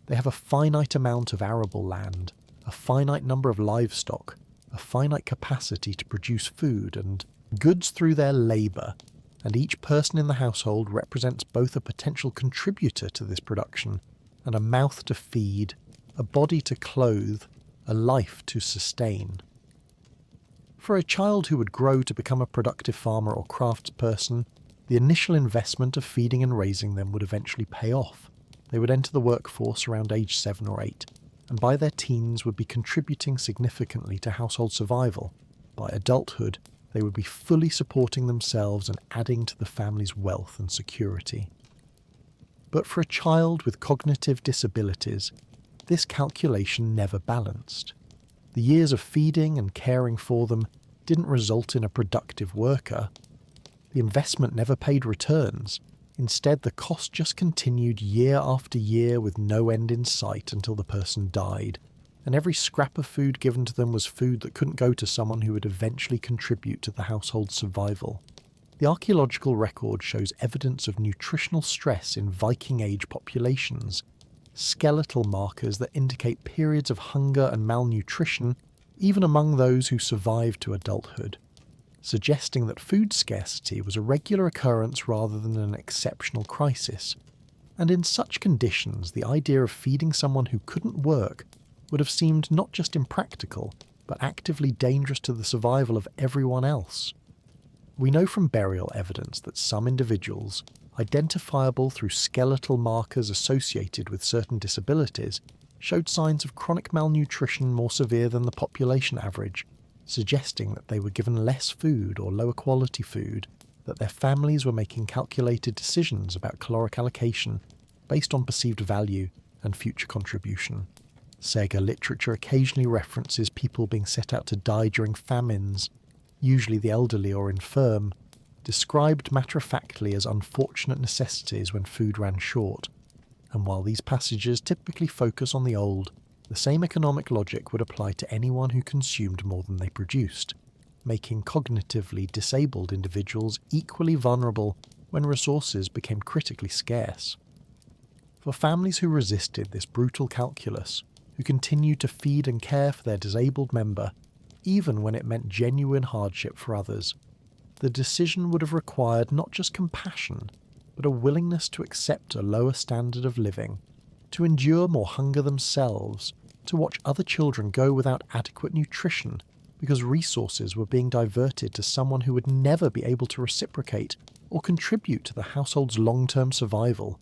Speaker 1: They have a finite amount of arable land, a finite number of livestock, a finite capacity to produce food and goods through their labour, and each person in the household represents both a potential contributor to this production and a mouth to feed, a body to clothe, a life to sustain. For a child who would grow to become a productive farmer or craftsperson, the initial investment of feeding and raising them would eventually pay off. They would enter the workforce around age 7 or 8, and by their teens would be contributing significantly to household survival. By adulthood, they would be fully supporting themselves and adding to the family's wealth and security. But for a child with cognitive disabilities, this calculation never balanced. The years of feeding and caring for them didn't result in a productive worker. The investment never paid returns. Instead, the cost just continued year after year with no end in sight until the person died, and every scrap of food given to them was food that couldn't go to someone who would eventually contribute to the household's survival. The archaeological record shows evidence of nutritional stress in Viking Age populations, skeletal markers that indicate periods of hunger and malnutrition even among those who survived to adulthood, suggesting that food scarcity was a regular occurrence rather than an exceptional crisis. And in such conditions, the idea of feeding someone who couldn't work would have seemed not just impractical, but actively dangerous to the survival of everyone else. We know from burial evidence that some individuals, identifiable through skeletal markers associated with certain disabilities, showed signs of chronic malnutrition more severe than the population average, suggesting that they were given less food or lower quality food, that their families were making calculated decisions about caloric allocation based on perceived value and future contribution. Saga literature occasionally references people being set out to die during famines, usually the elderly or infirm, described matter-of-factly as unfortunate necessities when food ran short. And while these passages typically focus on the old, the same economic logic would apply to anyone who consumed more than they produced, making cognitively disabled individuals equally vulnerable when resources became critically scarce. For families who resisted this brutal calculus, who continued to feed and care for their disabled member, even when it meant genuine hardship for others, the decision would have required not just compassion, but a willingness to accept a lower standard of living, to endure more hunger themselves, to watch other children go without adequate nutrition because resources were being diverted to someone who would never be able to reciprocate or contribute to the household's long-term survival,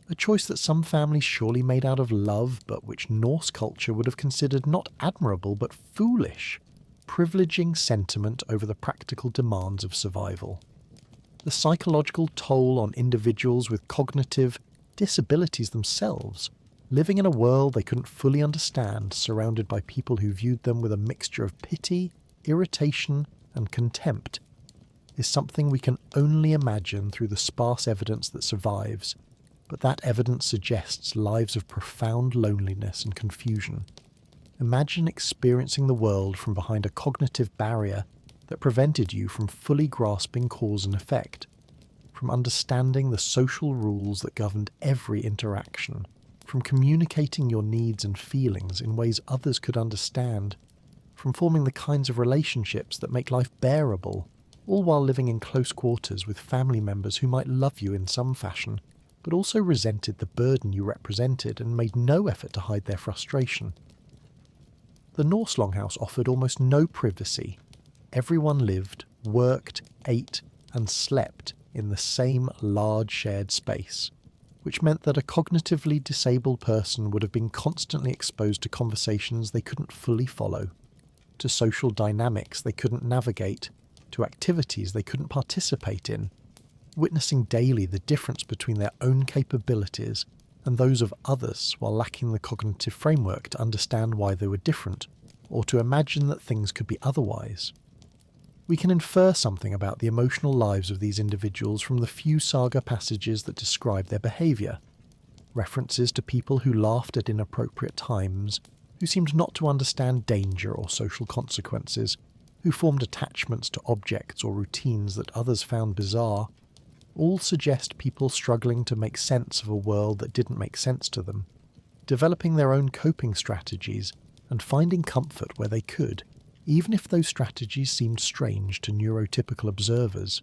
Speaker 1: a choice that some families surely made out of love but which Norse culture would have considered not admirable but foolish, privileging sentiment over the practical demands of survival. The psychological toll on individuals with cognitive disabilities themselves, living in a world they couldn't fully understand, surrounded by people who viewed them with a mixture of pity, irritation, and contempt, is something we can only imagine through the sparse evidence that survives, but that evidence suggests lives of profound loneliness and confusion. Imagine experiencing the world from behind a cognitive barrier that prevented you from fully grasping cause and effect, from understanding the social rules that governed every interaction, from communicating your needs and feelings in ways others could understand, from forming the kinds of relationships that make life bearable, all while living in close quarters with family members who might love you in some fashion, but also resented the burden you represented and made no effort to hide their frustration. The Norse longhouse offered almost no privacy. Everyone lived, worked, ate, and slept in the same large shared space. which meant that a cognitively disabled person would have been constantly exposed to conversations they couldn't fully follow, to social dynamics they couldn't navigate, to activities they couldn't participate in, witnessing daily the difference between their own capabilities and those of others while lacking the cognitive framework to understand why they were different, or to imagine that things could be otherwise. We can infer something about the emotional lives of these individuals from the few saga passages that describe their behaviour. References to people who laughed at inappropriate times, who seemed not to understand danger or social consequences, who formed attachments to objects or routines that others found bizarre, all suggest people struggling to make sense of a world that didn't make sense to them, developing their own coping strategies and finding comfort where they could, even if those strategies seemed strange to neurotypical observers.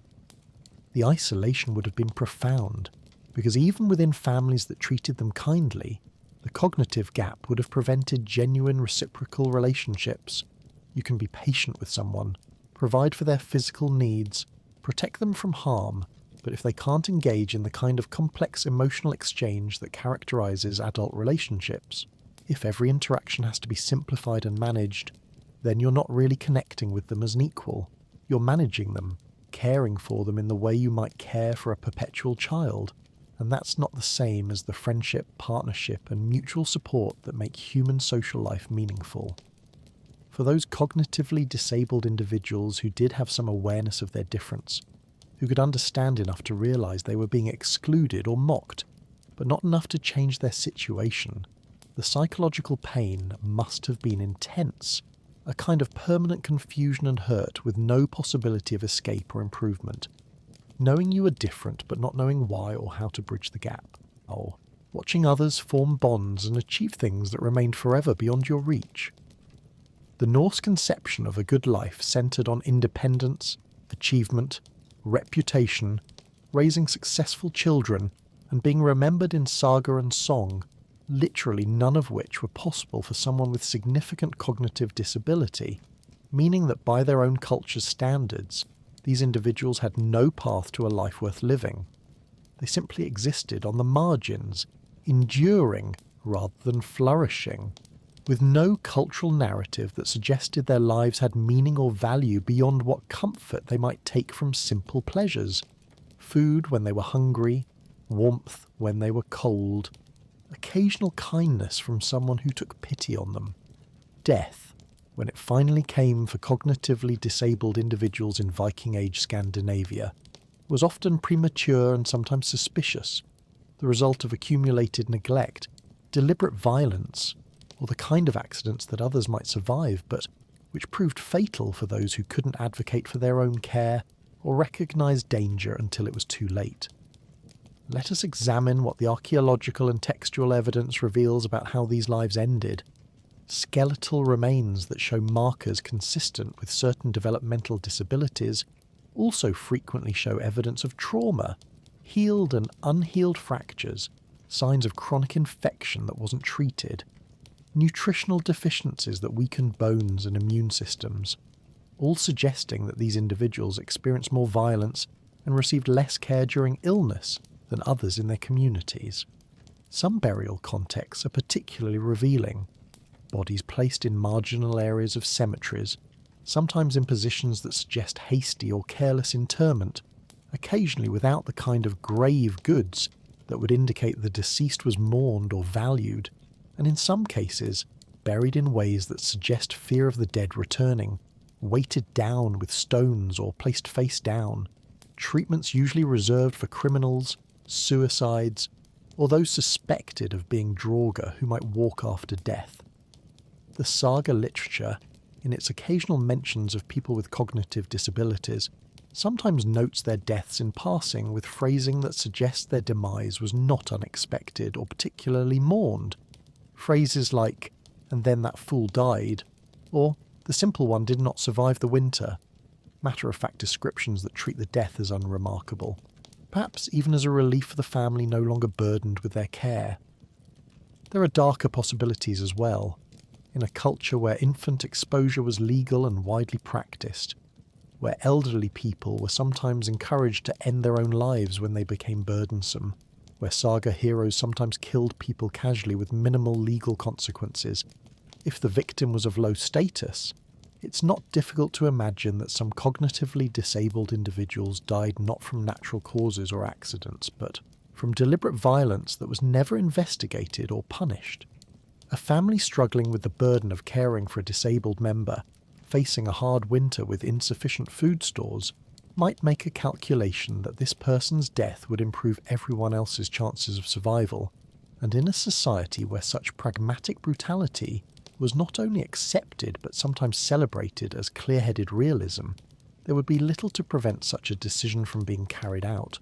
Speaker 1: The isolation would have been profound, because even within families that treated them kindly, the cognitive gap would have prevented genuine reciprocal relationships. You can be patient with someone, provide for their physical needs, protect them from harm, but if they can't engage in the kind of complex emotional exchange that characterises adult relationships, if every interaction has to be simplified and managed, then you're not really connecting with them as an equal. You're managing them, caring for them in the way you might care for a perpetual child, and that's not the same as the friendship, partnership, and mutual support that make human social life meaningful. For those cognitively disabled individuals who did have some awareness of their difference, who could understand enough to realise they were being excluded or mocked, but not enough to change their situation, the psychological pain must have been intense, a kind of permanent confusion and hurt with no possibility of escape or improvement. Knowing you were different but not knowing why or how to bridge the gap. Oh, watching others form bonds and achieve things that remained forever beyond your reach. The Norse conception of a good life centred on independence, achievement, reputation, raising successful children, and being remembered in saga and song, literally none of which were possible for someone with significant cognitive disability, meaning that by their own culture's standards, these individuals had no path to a life worth living. They simply existed on the margins, enduring rather than flourishing, with no cultural narrative that suggested their lives had meaning or value beyond what comfort they might take from simple pleasures. Food when they were hungry, warmth when they were cold, occasional kindness from someone who took pity on them. Death, when it finally came for cognitively disabled individuals in Viking Age Scandinavia, was often premature and sometimes suspicious, the result of accumulated neglect, deliberate violence, or the kind of accidents that others might survive, but which proved fatal for those who couldn't advocate for their own care or recognise danger until it was too late. Let us examine what the archaeological and textual evidence reveals about how these lives ended. Skeletal remains that show markers consistent with certain developmental disabilities also frequently show evidence of trauma, healed and unhealed fractures, signs of chronic infection that wasn't treated, nutritional deficiencies that weaken bones and immune systems, all suggesting that these individuals experienced more violence and received less care during illness than others in their communities. Some burial contexts are particularly revealing. Bodies placed in marginal areas of cemeteries, sometimes in positions that suggest hasty or careless interment, occasionally without the kind of grave goods that would indicate the deceased was mourned or valued, and in some cases buried in ways that suggest fear of the dead returning, weighted down with stones or placed face down, treatments usually reserved for criminals, suicides, or those suspected of being Draugr who might walk after death. The saga literature, in its occasional mentions of people with cognitive disabilities, sometimes notes their deaths in passing with phrasing that suggests their demise was not unexpected or particularly mourned. Phrases like, "and then that fool died," or "the simple one did not survive the winter," matter-of-fact descriptions that treat the death as unremarkable, perhaps even as a relief for the family no longer burdened with their care. There are darker possibilities as well. In a culture where infant exposure was legal and widely practiced, where elderly people were sometimes encouraged to end their own lives when they became burdensome, where saga heroes sometimes killed people casually with minimal legal consequences. If the victim was of low status, it's not difficult to imagine that some cognitively disabled individuals died not from natural causes or accidents, but from deliberate violence that was never investigated or punished. A family struggling with the burden of caring for a disabled member, facing a hard winter with insufficient food stores, might make a calculation that this person's death would improve everyone else's chances of survival, and in a society where such pragmatic brutality was not only accepted but sometimes celebrated as clear-headed realism, there would be little to prevent such a decision from being carried out.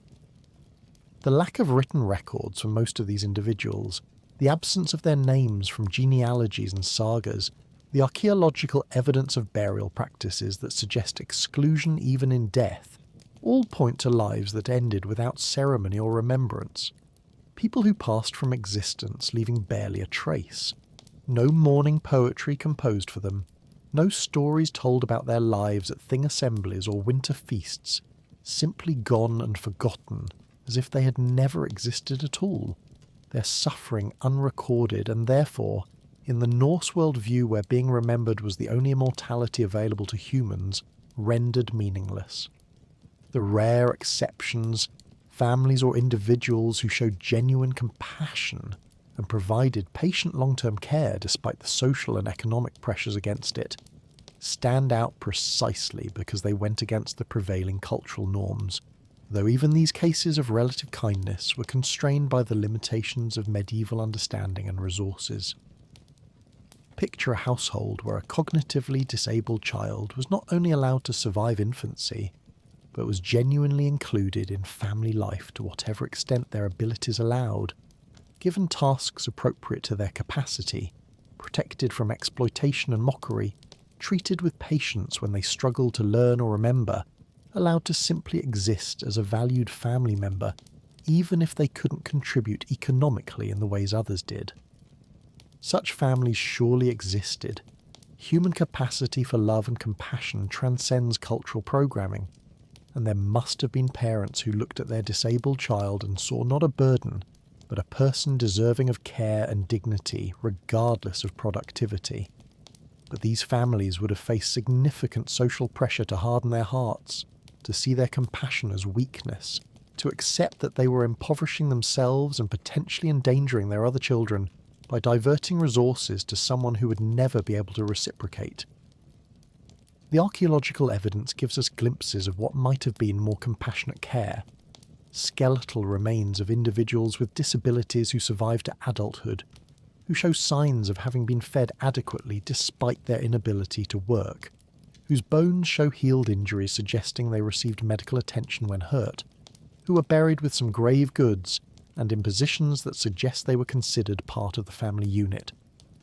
Speaker 1: The lack of written records for most of these individuals, the absence of their names from genealogies and sagas, the archaeological evidence of burial practices that suggest exclusion even in death, all point to lives that ended without ceremony or remembrance. People who passed from existence leaving barely a trace. No mourning poetry composed for them, no stories told about their lives at thing assemblies or winter feasts, simply gone and forgotten as if they had never existed at all, their suffering unrecorded and therefore, in the Norse worldview where being remembered was the only immortality available to humans, rendered meaningless. The rare exceptions, families or individuals who showed genuine compassion and provided patient long-term care despite the social and economic pressures against it, stand out precisely because they went against the prevailing cultural norms, though even these cases of relative kindness were constrained by the limitations of medieval understanding and resources. Picture a household where a cognitively disabled child was not only allowed to survive infancy, but was genuinely included in family life to whatever extent their abilities allowed, given tasks appropriate to their capacity, protected from exploitation and mockery, treated with patience when they struggled to learn or remember, allowed to simply exist as a valued family member, even if they couldn't contribute economically in the ways others did. Such families surely existed. Human capacity for love and compassion transcends cultural programming, and there must have been parents who looked at their disabled child and saw not a burden, but a person deserving of care and dignity regardless of productivity. But these families would have faced significant social pressure to harden their hearts, to see their compassion as weakness, to accept that they were impoverishing themselves and potentially endangering their other children by diverting resources to someone who would never be able to reciprocate. The archaeological evidence gives us glimpses of what might have been more compassionate care. Skeletal remains of individuals with disabilities who survived to adulthood, who show signs of having been fed adequately despite their inability to work, whose bones show healed injuries suggesting they received medical attention when hurt, who were buried with some grave goods and in positions that suggest they were considered part of the family unit,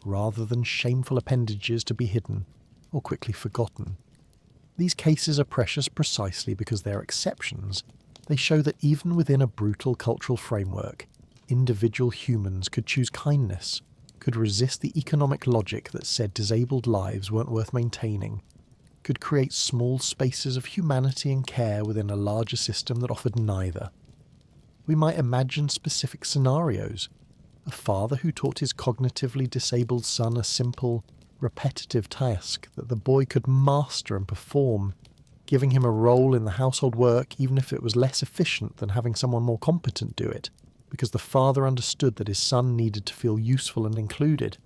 Speaker 1: rather than shameful appendages to be hidden or quickly forgotten. These cases are precious precisely because they're exceptions. They show that even within a brutal cultural framework, individual humans could choose kindness, could resist the economic logic that said disabled lives weren't worth maintaining, could create small spaces of humanity and care within a larger system that offered neither. We might imagine specific scenarios. A father who taught his cognitively disabled son a simple, repetitive task that the boy could master and perform, giving him a role in the household work even if it was less efficient than having someone more competent do it, because the father understood that his son needed to feel useful and included.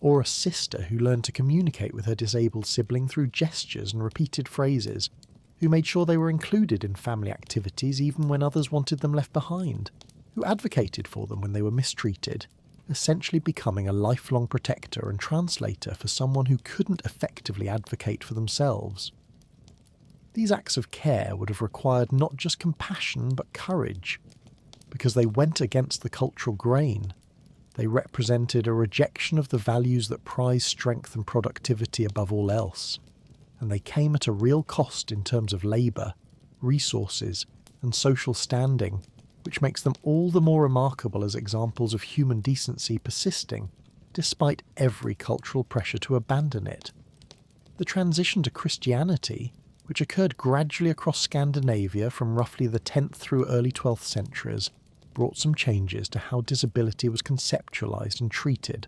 Speaker 1: Or a sister who learned to communicate with her disabled sibling through gestures and repeated phrases, who made sure they were included in family activities even when others wanted them left behind, who advocated for them when they were mistreated, essentially becoming a lifelong protector and translator for someone who couldn't effectively advocate for themselves. These acts of care would have required not just compassion but courage, because they went against the cultural grain. They represented a rejection of the values that prize strength and productivity above all else, and they came at a real cost in terms of labour, resources, and social standing, which makes them all the more remarkable as examples of human decency persisting, despite every cultural pressure to abandon it. The transition to Christianity, which occurred gradually across Scandinavia from roughly the 10th through early 12th centuries, brought some changes to how disability was conceptualized and treated,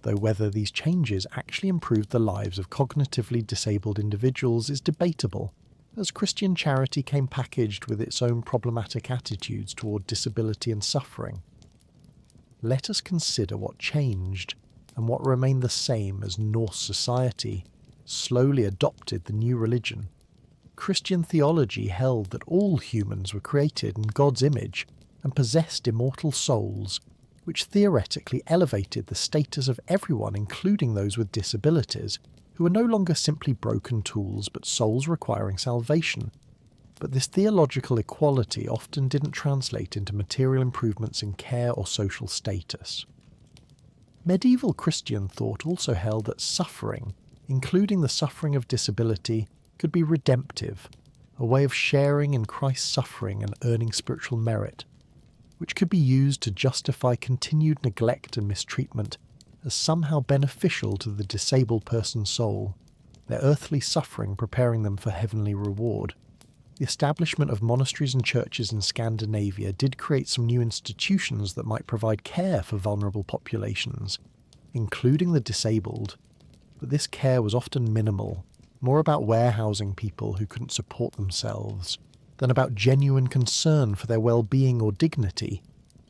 Speaker 1: though whether these changes actually improved the lives of cognitively disabled individuals is debatable, as Christian charity came packaged with its own problematic attitudes toward disability and suffering. Let us consider what changed and what remained the same as Norse society slowly adopted the new religion. Christian theology held that all humans were created in God's image and possessed immortal souls, which theoretically elevated the status of everyone, including those with disabilities, who were no longer simply broken tools but souls requiring salvation. But this theological equality often didn't translate into material improvements in care or social status. Medieval Christian thought also held that suffering, including the suffering of disability, could be redemptive, a way of sharing in Christ's suffering and earning spiritual merit, which could be used to justify continued neglect and mistreatment as somehow beneficial to the disabled person's soul, their earthly suffering preparing them for heavenly reward. The establishment of monasteries and churches in Scandinavia did create some new institutions that might provide care for vulnerable populations, including the disabled, but this care was often minimal, more about warehousing people who couldn't support themselves than about genuine concern for their well-being or dignity,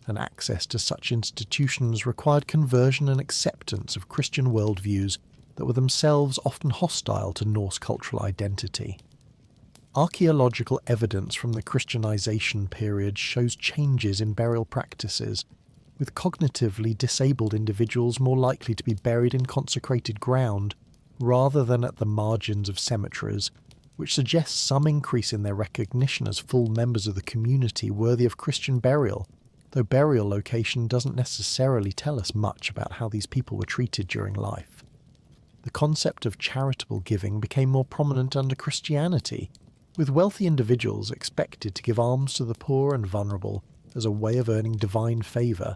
Speaker 1: and access to such institutions required conversion and acceptance of Christian worldviews that were themselves often hostile to Norse cultural identity. Archaeological evidence from the Christianization period shows changes in burial practices, with cognitively disabled individuals more likely to be buried in consecrated ground rather than at the margins of cemeteries, which suggests some increase in their recognition as full members of the community worthy of Christian burial, though burial location doesn't necessarily tell us much about how these people were treated during life. The concept of charitable giving became more prominent under Christianity, with wealthy individuals expected to give alms to the poor and vulnerable as a way of earning divine favour,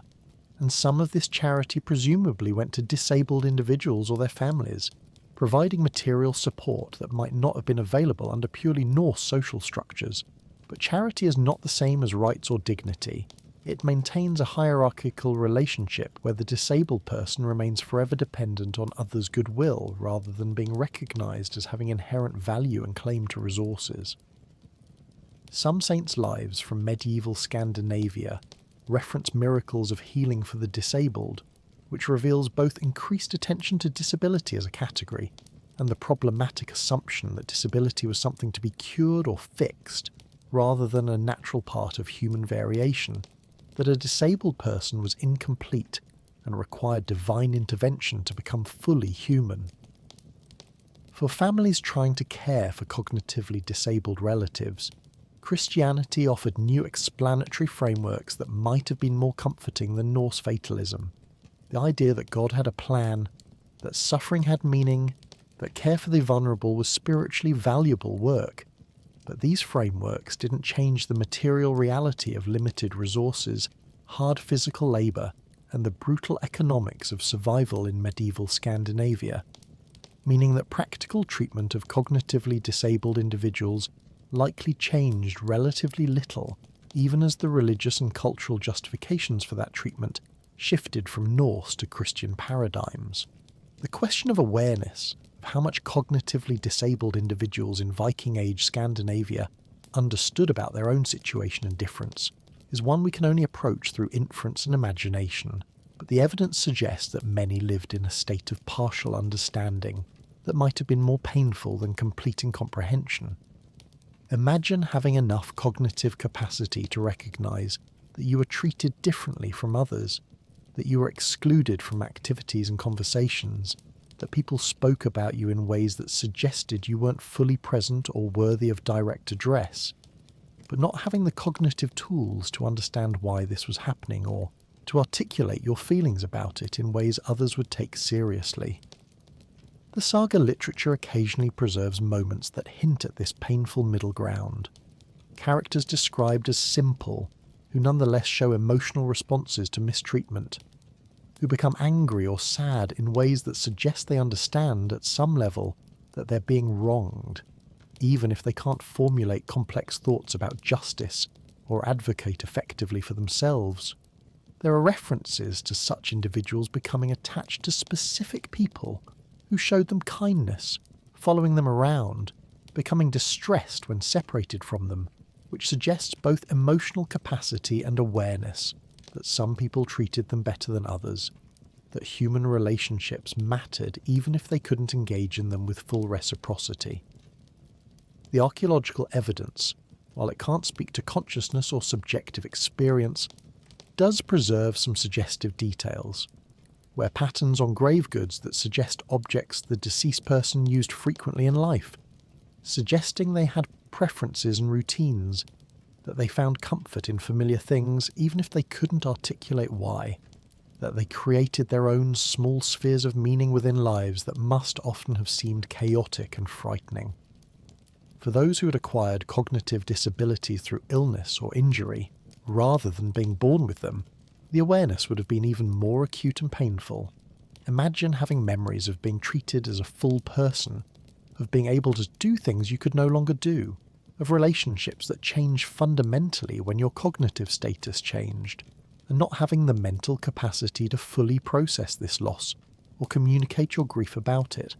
Speaker 1: and some of this charity presumably went to disabled individuals or their families, providing material support that might not have been available under purely Norse social structures. But charity is not the same as rights or dignity. It maintains a hierarchical relationship where the disabled person remains forever dependent on others' goodwill rather than being recognised as having inherent value and claim to resources. Some saints' lives from medieval Scandinavia reference miracles of healing for the disabled, which reveals both increased attention to disability as a category and the problematic assumption that disability was something to be cured or fixed rather than a natural part of human variation, that a disabled person was incomplete and required divine intervention to become fully human. For families trying to care for cognitively disabled relatives, Christianity offered new explanatory frameworks that might have been more comforting than Norse fatalism. The idea that God had a plan, that suffering had meaning, that care for the vulnerable was spiritually valuable work. But these frameworks didn't change the material reality of limited resources, hard physical labour, and the brutal economics of survival in medieval Scandinavia, meaning that practical treatment of cognitively disabled individuals likely changed relatively little, even as the religious and cultural justifications for that treatment shifted from Norse to Christian paradigms. The question of awareness of how much cognitively disabled individuals in Viking Age Scandinavia understood about their own situation and difference is one we can only approach through inference and imagination, but the evidence suggests that many lived in a state of partial understanding that might have been more painful than complete incomprehension. Imagine having enough cognitive capacity to recognise that you were treated differently from others, that you were excluded from activities and conversations, that people spoke about you in ways that suggested you weren't fully present or worthy of direct address, but not having the cognitive tools to understand why this was happening or to articulate your feelings about it in ways others would take seriously. The saga literature occasionally preserves moments that hint at this painful middle ground. Characters described as simple, who nonetheless show emotional responses to mistreatment, who become angry or sad in ways that suggest they understand at some level that they're being wronged, even if they can't formulate complex thoughts about justice or advocate effectively for themselves. There are references to such individuals becoming attached to specific people who showed them kindness, following them around, becoming distressed when separated from them, which suggests both emotional capacity and awareness that some people treated them better than others, that human relationships mattered even if they couldn't engage in them with full reciprocity. The archaeological evidence, while it can't speak to consciousness or subjective experience, does preserve some suggestive details, where patterns on grave goods that suggest objects the deceased person used frequently in life, suggesting they had preferences and routines, that they found comfort in familiar things even if they couldn't articulate why, that they created their own small spheres of meaning within lives that must often have seemed chaotic and frightening. For those who had acquired cognitive disabilities through illness or injury, rather than being born with them, the awareness would have been even more acute and painful. Imagine having memories of being treated as a full person, of being able to do things you could no longer do, of relationships that changed fundamentally when your cognitive status changed, and not having the mental capacity to fully process this loss or communicate your grief about it.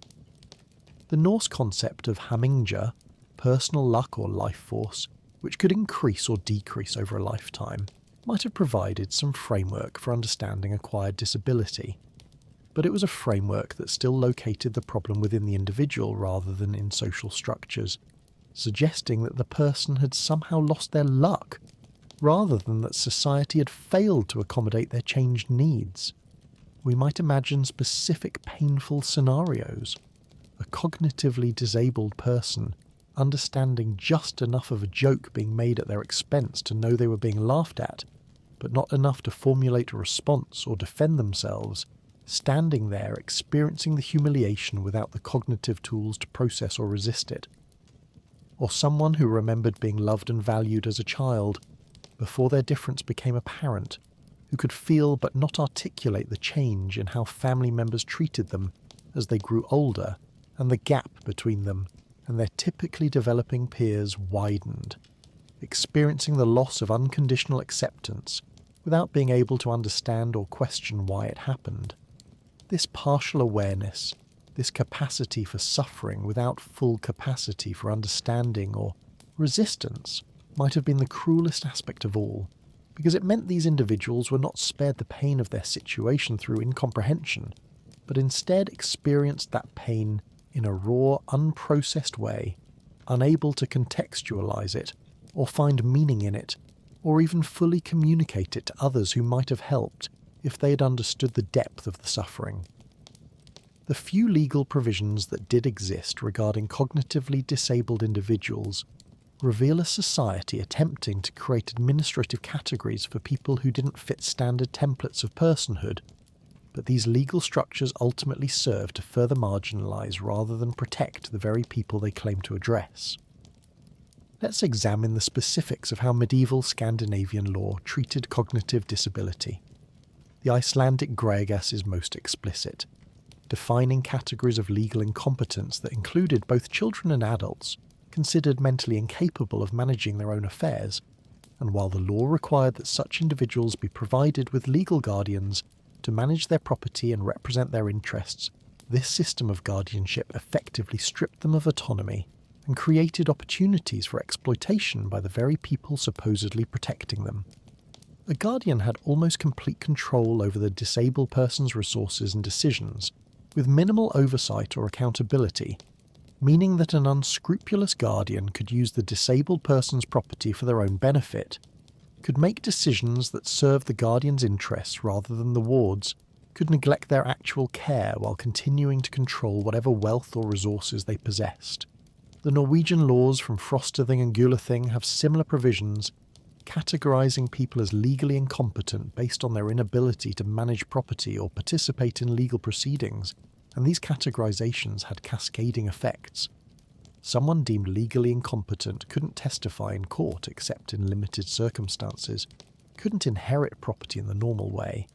Speaker 1: The Norse concept of hamingja, personal luck or life force, which could increase or decrease over a lifetime, might have provided some framework for understanding acquired disability. But it was a framework that still located the problem within the individual rather than in social structures, suggesting that the person had somehow lost their luck, rather than that society had failed to accommodate their changed needs. We might imagine specific painful scenarios. A cognitively disabled person understanding just enough of a joke being made at their expense to know they were being laughed at, but not enough to formulate a response or defend themselves, standing there experiencing the humiliation without the cognitive tools to process or resist it. Or someone who remembered being loved and valued as a child, before their difference became apparent, who could feel but not articulate the change in how family members treated them as they grew older, and the gap between them and their typically developing peers widened, experiencing the loss of unconditional acceptance without being able to understand or question why it happened. This partial awareness, this capacity for suffering without full capacity for understanding or resistance, might have been the cruelest aspect of all, because it meant these individuals were not spared the pain of their situation through incomprehension, but instead experienced that pain in a raw, unprocessed way, unable to contextualize it, or find meaning in it, or even fully communicate it to others who might have helped if they had understood the depth of the suffering. The few legal provisions that did exist regarding cognitively disabled individuals reveal a society attempting to create administrative categories for people who didn't fit standard templates of personhood, but these legal structures ultimately serve to further marginalise rather than protect the very people they claim to address. Let's examine the specifics of how medieval Scandinavian law treated cognitive disability. The Icelandic Greigas is most explicit, defining categories of legal incompetence that included both children and adults considered mentally incapable of managing their own affairs, and while the law required that such individuals be provided with legal guardians to manage their property and represent their interests, this system of guardianship effectively stripped them of autonomy and created opportunities for exploitation by the very people supposedly protecting them. A guardian had almost complete control over the disabled person's resources and decisions, with minimal oversight or accountability, meaning that an unscrupulous guardian could use the disabled person's property for their own benefit, could make decisions that served the guardian's interests rather than the ward's, could neglect their actual care while continuing to control whatever wealth or resources they possessed. The Norwegian laws from Frostathing and Gulathing have similar provisions, categorising people as legally incompetent based on their inability to manage property or participate in legal proceedings, and these categorisations had cascading effects. Someone deemed legally incompetent couldn't testify in court except in limited circumstances, couldn't inherit property in the normal way,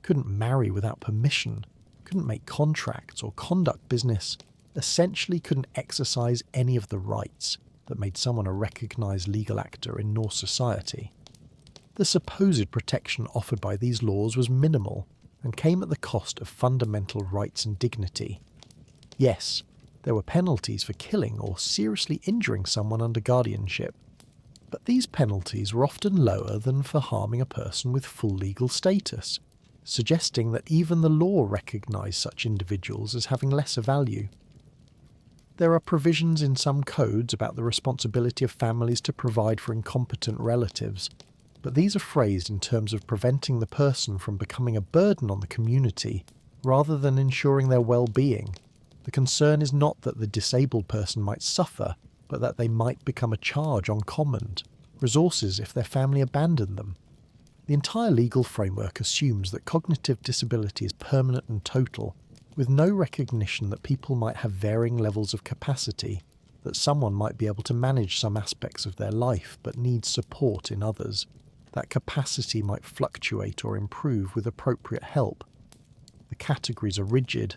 Speaker 1: couldn't marry without permission, couldn't make contracts or conduct business, essentially couldn't exercise any of the rights that made someone a recognised legal actor in Norse society. The supposed protection offered by these laws was minimal and came at the cost of fundamental rights and dignity. Yes, there were penalties for killing or seriously injuring someone under guardianship, but these penalties were often lower than for harming a person with full legal status, suggesting that even the law recognised such individuals as having lesser value. There are provisions in some codes about the responsibility of families to provide for incompetent relatives, but these are phrased in terms of preventing the person from becoming a burden on the community rather than ensuring their well-being. The concern is not that the disabled person might suffer, but that they might become a charge on common resources if their family abandon them. The entire legal framework assumes that cognitive disability is permanent and total, with no recognition that people might have varying levels of capacity, that someone might be able to manage some aspects of their life but needs support in others, that capacity might fluctuate or improve with appropriate help. The categories are rigid,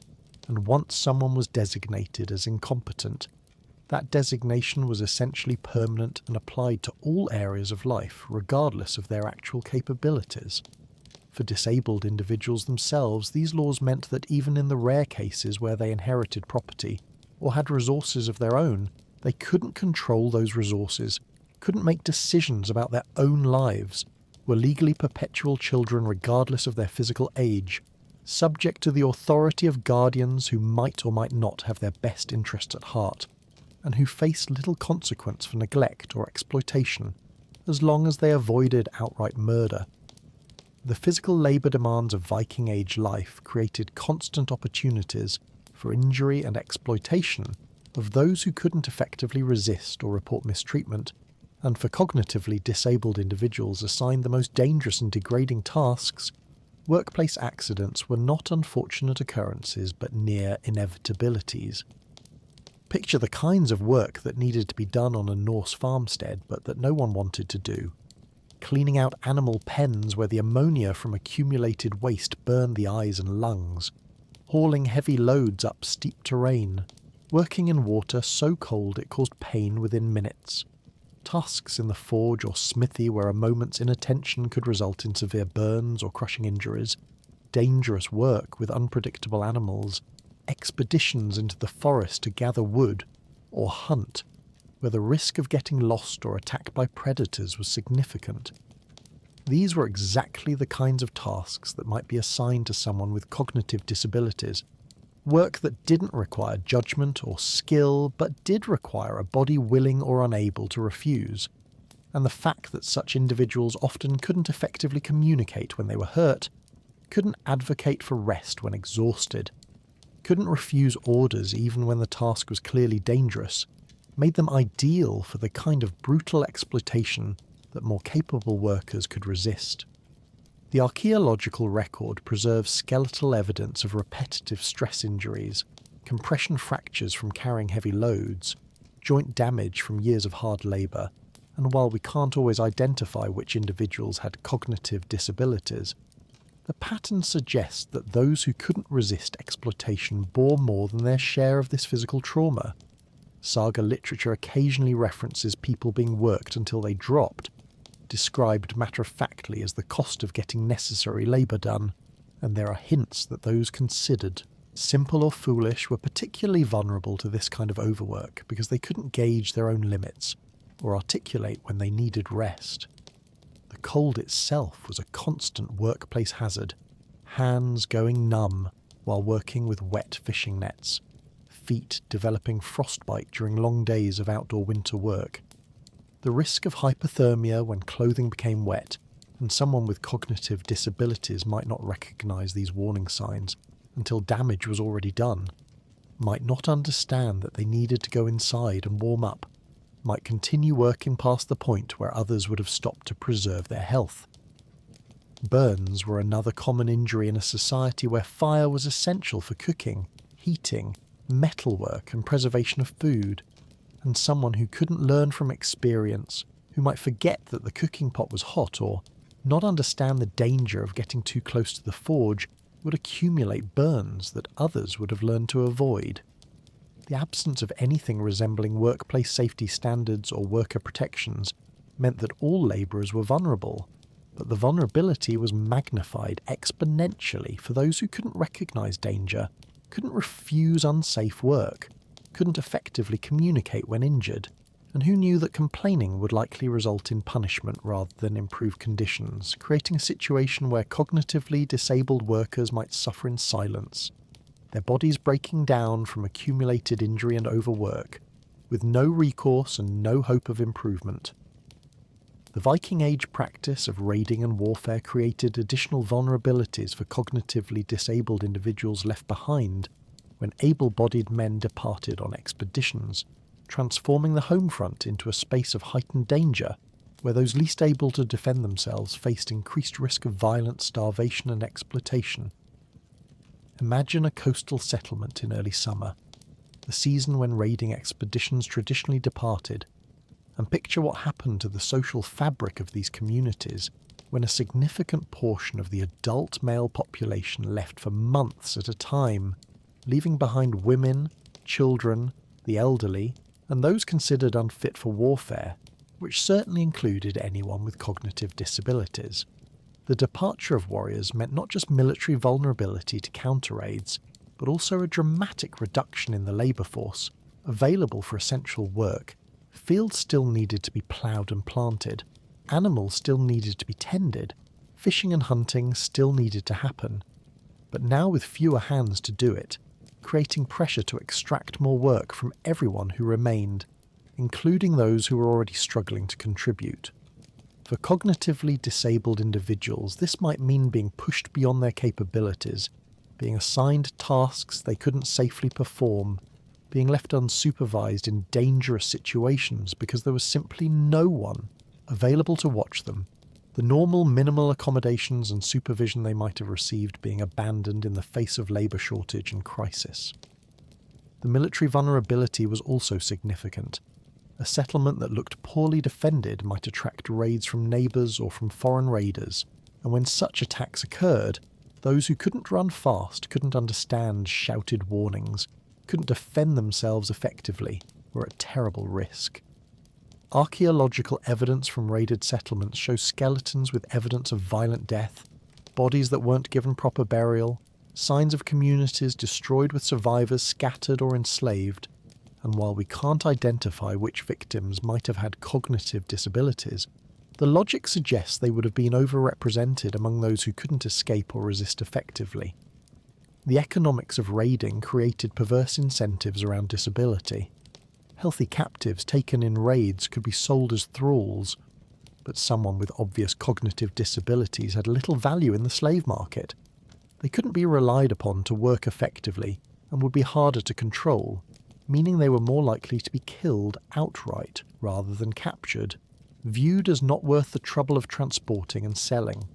Speaker 1: and once someone was designated as incompetent, that designation was essentially permanent and applied to all areas of life, regardless of their actual capabilities. For disabled individuals themselves, these laws meant that even in the rare cases where they inherited property or had resources of their own, they couldn't control those resources, couldn't make decisions about their own lives, were legally perpetual children regardless of their physical age, subject to the authority of guardians who might or might not have their best interests at heart, and who faced little consequence for neglect or exploitation, as long as they avoided outright murder. The physical labour demands of Viking Age life created constant opportunities for injury and exploitation of those who couldn't effectively resist or report mistreatment, and for cognitively disabled individuals assigned the most dangerous and degrading tasks. Workplace accidents were not unfortunate occurrences but near inevitabilities. Picture the kinds of work that needed to be done on a Norse farmstead but that no one wanted to do. Cleaning out animal pens where the ammonia from accumulated waste burned the eyes and lungs, hauling heavy loads up steep terrain, working in water so cold it caused pain within minutes, tasks in the forge or smithy where a moment's inattention could result in severe burns or crushing injuries, dangerous work with unpredictable animals, expeditions into the forest to gather wood or hunt, where the risk of getting lost or attacked by predators was significant. These were exactly the kinds of tasks that might be assigned to someone with cognitive disabilities. Work that didn't require judgment or skill, but did require a body willing or unable to refuse. And the fact that such individuals often couldn't effectively communicate when they were hurt, couldn't advocate for rest when exhausted, couldn't refuse orders even when the task was clearly dangerous, made them ideal for the kind of brutal exploitation that more capable workers could resist. The archaeological record preserves skeletal evidence of repetitive stress injuries, compression fractures from carrying heavy loads, joint damage from years of hard labour, and while we can't always identify which individuals had cognitive disabilities, the pattern suggests that those who couldn't resist exploitation bore more than their share of this physical trauma. Saga literature occasionally references people being worked until they dropped, described matter-of-factly as the cost of getting necessary labour done, and there are hints that those considered simple or foolish were particularly vulnerable to this kind of overwork because they couldn't gauge their own limits or articulate when they needed rest. The cold itself was a constant workplace hazard, hands going numb while working with wet fishing nets, feet developing frostbite during long days of outdoor winter work. The risk of hypothermia when clothing became wet, and someone with cognitive disabilities might not recognise these warning signs until damage was already done, might not understand that they needed to go inside and warm up, might continue working past the point where others would have stopped to preserve their health. Burns were another common injury in a society where fire was essential for cooking, heating, metalwork and preservation of food, and someone who couldn't learn from experience, who might forget that the cooking pot was hot or not understand the danger of getting too close to the forge, would accumulate burns that others would have learned to avoid. The absence of anything resembling workplace safety standards or worker protections meant that all labourers were vulnerable, but the vulnerability was magnified exponentially for those who couldn't recognise danger, couldn't refuse unsafe work, couldn't effectively communicate when injured, and who knew that complaining would likely result in punishment rather than improved conditions, creating a situation where cognitively disabled workers might suffer in silence, their bodies breaking down from accumulated injury and overwork, with no recourse and no hope of improvement. The Viking Age practice of raiding and warfare created additional vulnerabilities for cognitively disabled individuals left behind when able-bodied men departed on expeditions, transforming the home front into a space of heightened danger where those least able to defend themselves faced increased risk of violence, starvation and exploitation. Imagine a coastal settlement in early summer, the season when raiding expeditions traditionally departed, and picture what happened to the social fabric of these communities when a significant portion of the adult male population left for months at a time, leaving behind women, children, the elderly, and those considered unfit for warfare, which certainly included anyone with cognitive disabilities. The departure of warriors meant not just military vulnerability to counter raids, but also a dramatic reduction in the labour force available for essential work. Fields still needed to be ploughed and planted, animals still needed to be tended, fishing and hunting still needed to happen, but now with fewer hands to do it, creating pressure to extract more work from everyone who remained, including those who were already struggling to contribute. For cognitively disabled individuals, this might mean being pushed beyond their capabilities, being assigned tasks they couldn't safely perform, being left unsupervised in dangerous situations because there was simply no one available to watch them, the normal minimal accommodations and supervision they might have received being abandoned in the face of labour shortage and crisis. The military vulnerability was also significant. A settlement that looked poorly defended might attract raids from neighbours or from foreign raiders, and when such attacks occurred, those who couldn't run fast, couldn't understand shouted warnings, couldn't defend themselves effectively, were at terrible risk. Archaeological evidence from raided settlements shows skeletons with evidence of violent death, bodies that weren't given proper burial, signs of communities destroyed with survivors scattered or enslaved, and while we can't identify which victims might have had cognitive disabilities, the logic suggests they would have been overrepresented among those who couldn't escape or resist effectively. The economics of raiding created perverse incentives around disability. Healthy captives taken in raids could be sold as thralls, but someone with obvious cognitive disabilities had little value in the slave market. They couldn't be relied upon to work effectively and would be harder to control, meaning they were more likely to be killed outright rather than captured, viewed as not worth the trouble of transporting and selling.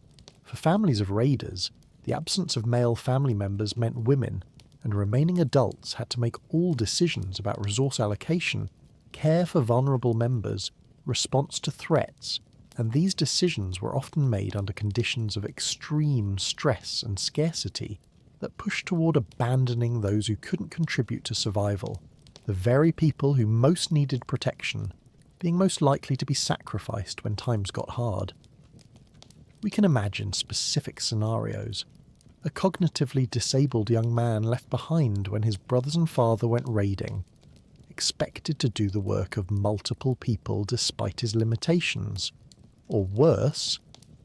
Speaker 1: For families of raiders, the absence of male family members meant women and remaining adults had to make all decisions about resource allocation, care for vulnerable members, response to threats, and these decisions were often made under conditions of extreme stress and scarcity that pushed toward abandoning those who couldn't contribute to survival, the very people who most needed protection, being most likely to be sacrificed when times got hard. We can imagine specific scenarios. A cognitively disabled young man left behind when his brothers and father went raiding, expected to do the work of multiple people despite his limitations, or worse,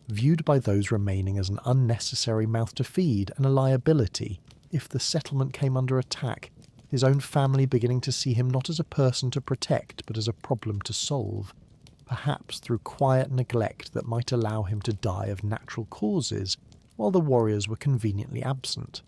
Speaker 1: viewed by those remaining as an unnecessary mouth to feed and a liability if the settlement came under attack, his own family beginning to see him not as a person to protect but as a problem to solve, perhaps through quiet neglect that might allow him to die of natural causes while the warriors were conveniently absent.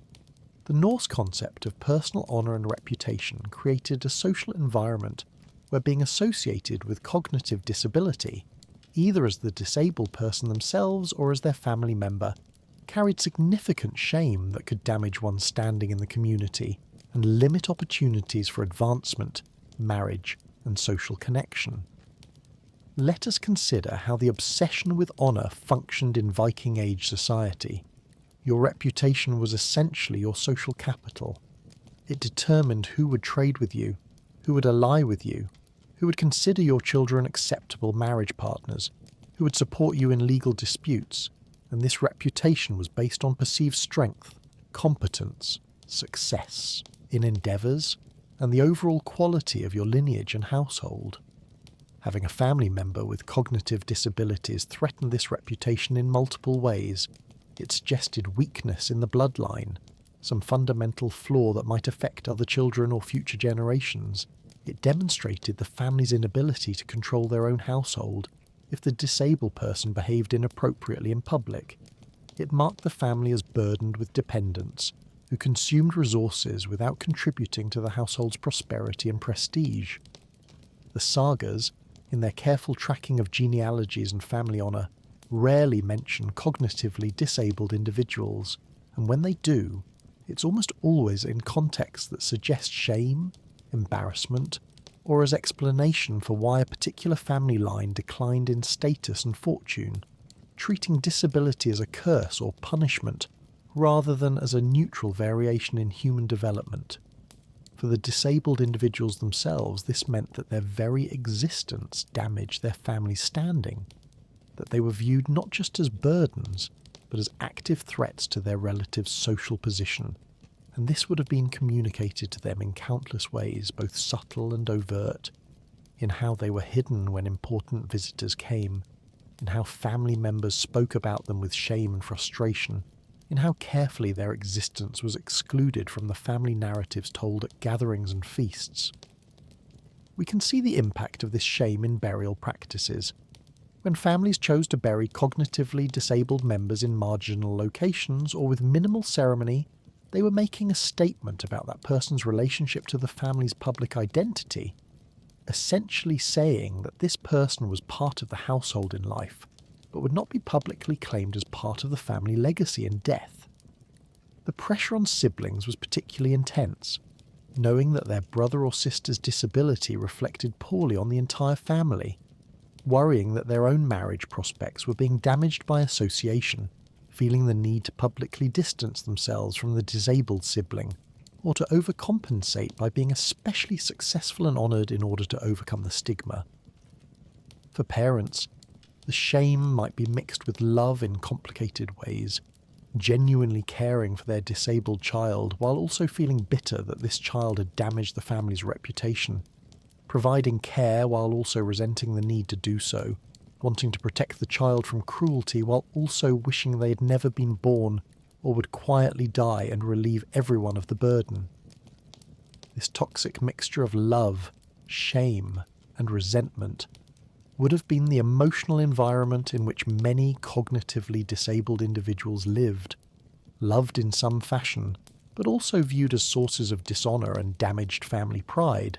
Speaker 1: The Norse concept of personal honour and reputation created a social environment where being associated with cognitive disability, either as the disabled person themselves or as their family member, carried significant shame that could damage one's standing in the community and limit opportunities for advancement, marriage, and social connection. Let us consider how the obsession with honour functioned in Viking Age society. Your reputation was essentially your social capital. It determined who would trade with you, who would ally with you, who would consider your children acceptable marriage partners, who would support you in legal disputes, and this reputation was based on perceived strength, competence, success in endeavours, and the overall quality of your lineage and household. Having a family member with cognitive disabilities threatened this reputation in multiple ways. It suggested weakness in the bloodline, some fundamental flaw that might affect other children or future generations. It demonstrated the family's inability to control their own household if the disabled person behaved inappropriately in public. It marked the family as burdened with dependents who consumed resources without contributing to the household's prosperity and prestige. The sagas, in their careful tracking of genealogies and family honour, rarely mention cognitively disabled individuals, and when they do, it's almost always in contexts that suggest shame, embarrassment, or as explanation for why a particular family line declined in status and fortune, treating disability as a curse or punishment rather than as a neutral variation in human development. For the disabled individuals themselves, this meant that their very existence damaged their family's standing, that they were viewed not just as burdens, but as active threats to their relatives' social position, and this would have been communicated to them in countless ways, both subtle and overt, in how they were hidden when important visitors came, in how family members spoke about them with shame and frustration, in how carefully their existence was excluded from the family narratives told at gatherings and feasts. We can see the impact of this shame in burial practices. When families chose to bury cognitively disabled members in marginal locations or with minimal ceremony, they were making a statement about that person's relationship to the family's public identity, essentially saying that this person was part of the household in life, but would not be publicly claimed as part of the family legacy in death. The pressure on siblings was particularly intense, knowing that their brother or sister's disability reflected poorly on the entire family, worrying that their own marriage prospects were being damaged by association, feeling the need to publicly distance themselves from the disabled sibling, or to overcompensate by being especially successful and honoured in order to overcome the stigma. For parents, the shame might be mixed with love in complicated ways, genuinely caring for their disabled child while also feeling bitter that this child had damaged the family's reputation, providing care while also resenting the need to do so, wanting to protect the child from cruelty while also wishing they had never been born or would quietly die and relieve everyone of the burden. This toxic mixture of love, shame, and resentment would have been the emotional environment in which many cognitively disabled individuals lived, loved in some fashion, but also viewed as sources of dishonour and damaged family pride,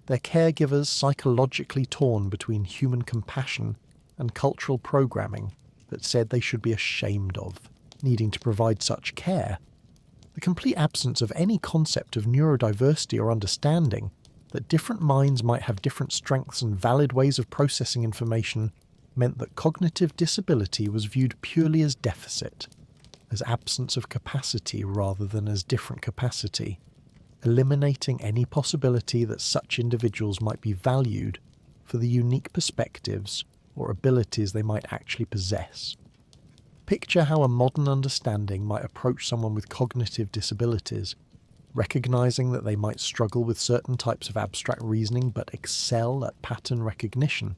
Speaker 1: their caregivers psychologically torn between human compassion and cultural programming that said they should be ashamed of needing to provide such care, the complete absence of any concept of neurodiversity or understanding that different minds might have different strengths and valid ways of processing information meant that cognitive disability was viewed purely as deficit, as absence of capacity rather than as different capacity, eliminating any possibility that such individuals might be valued for the unique perspectives or abilities they might actually possess. Picture how a modern understanding might approach someone with cognitive disabilities, recognizing that they might struggle with certain types of abstract reasoning but excel at pattern recognition,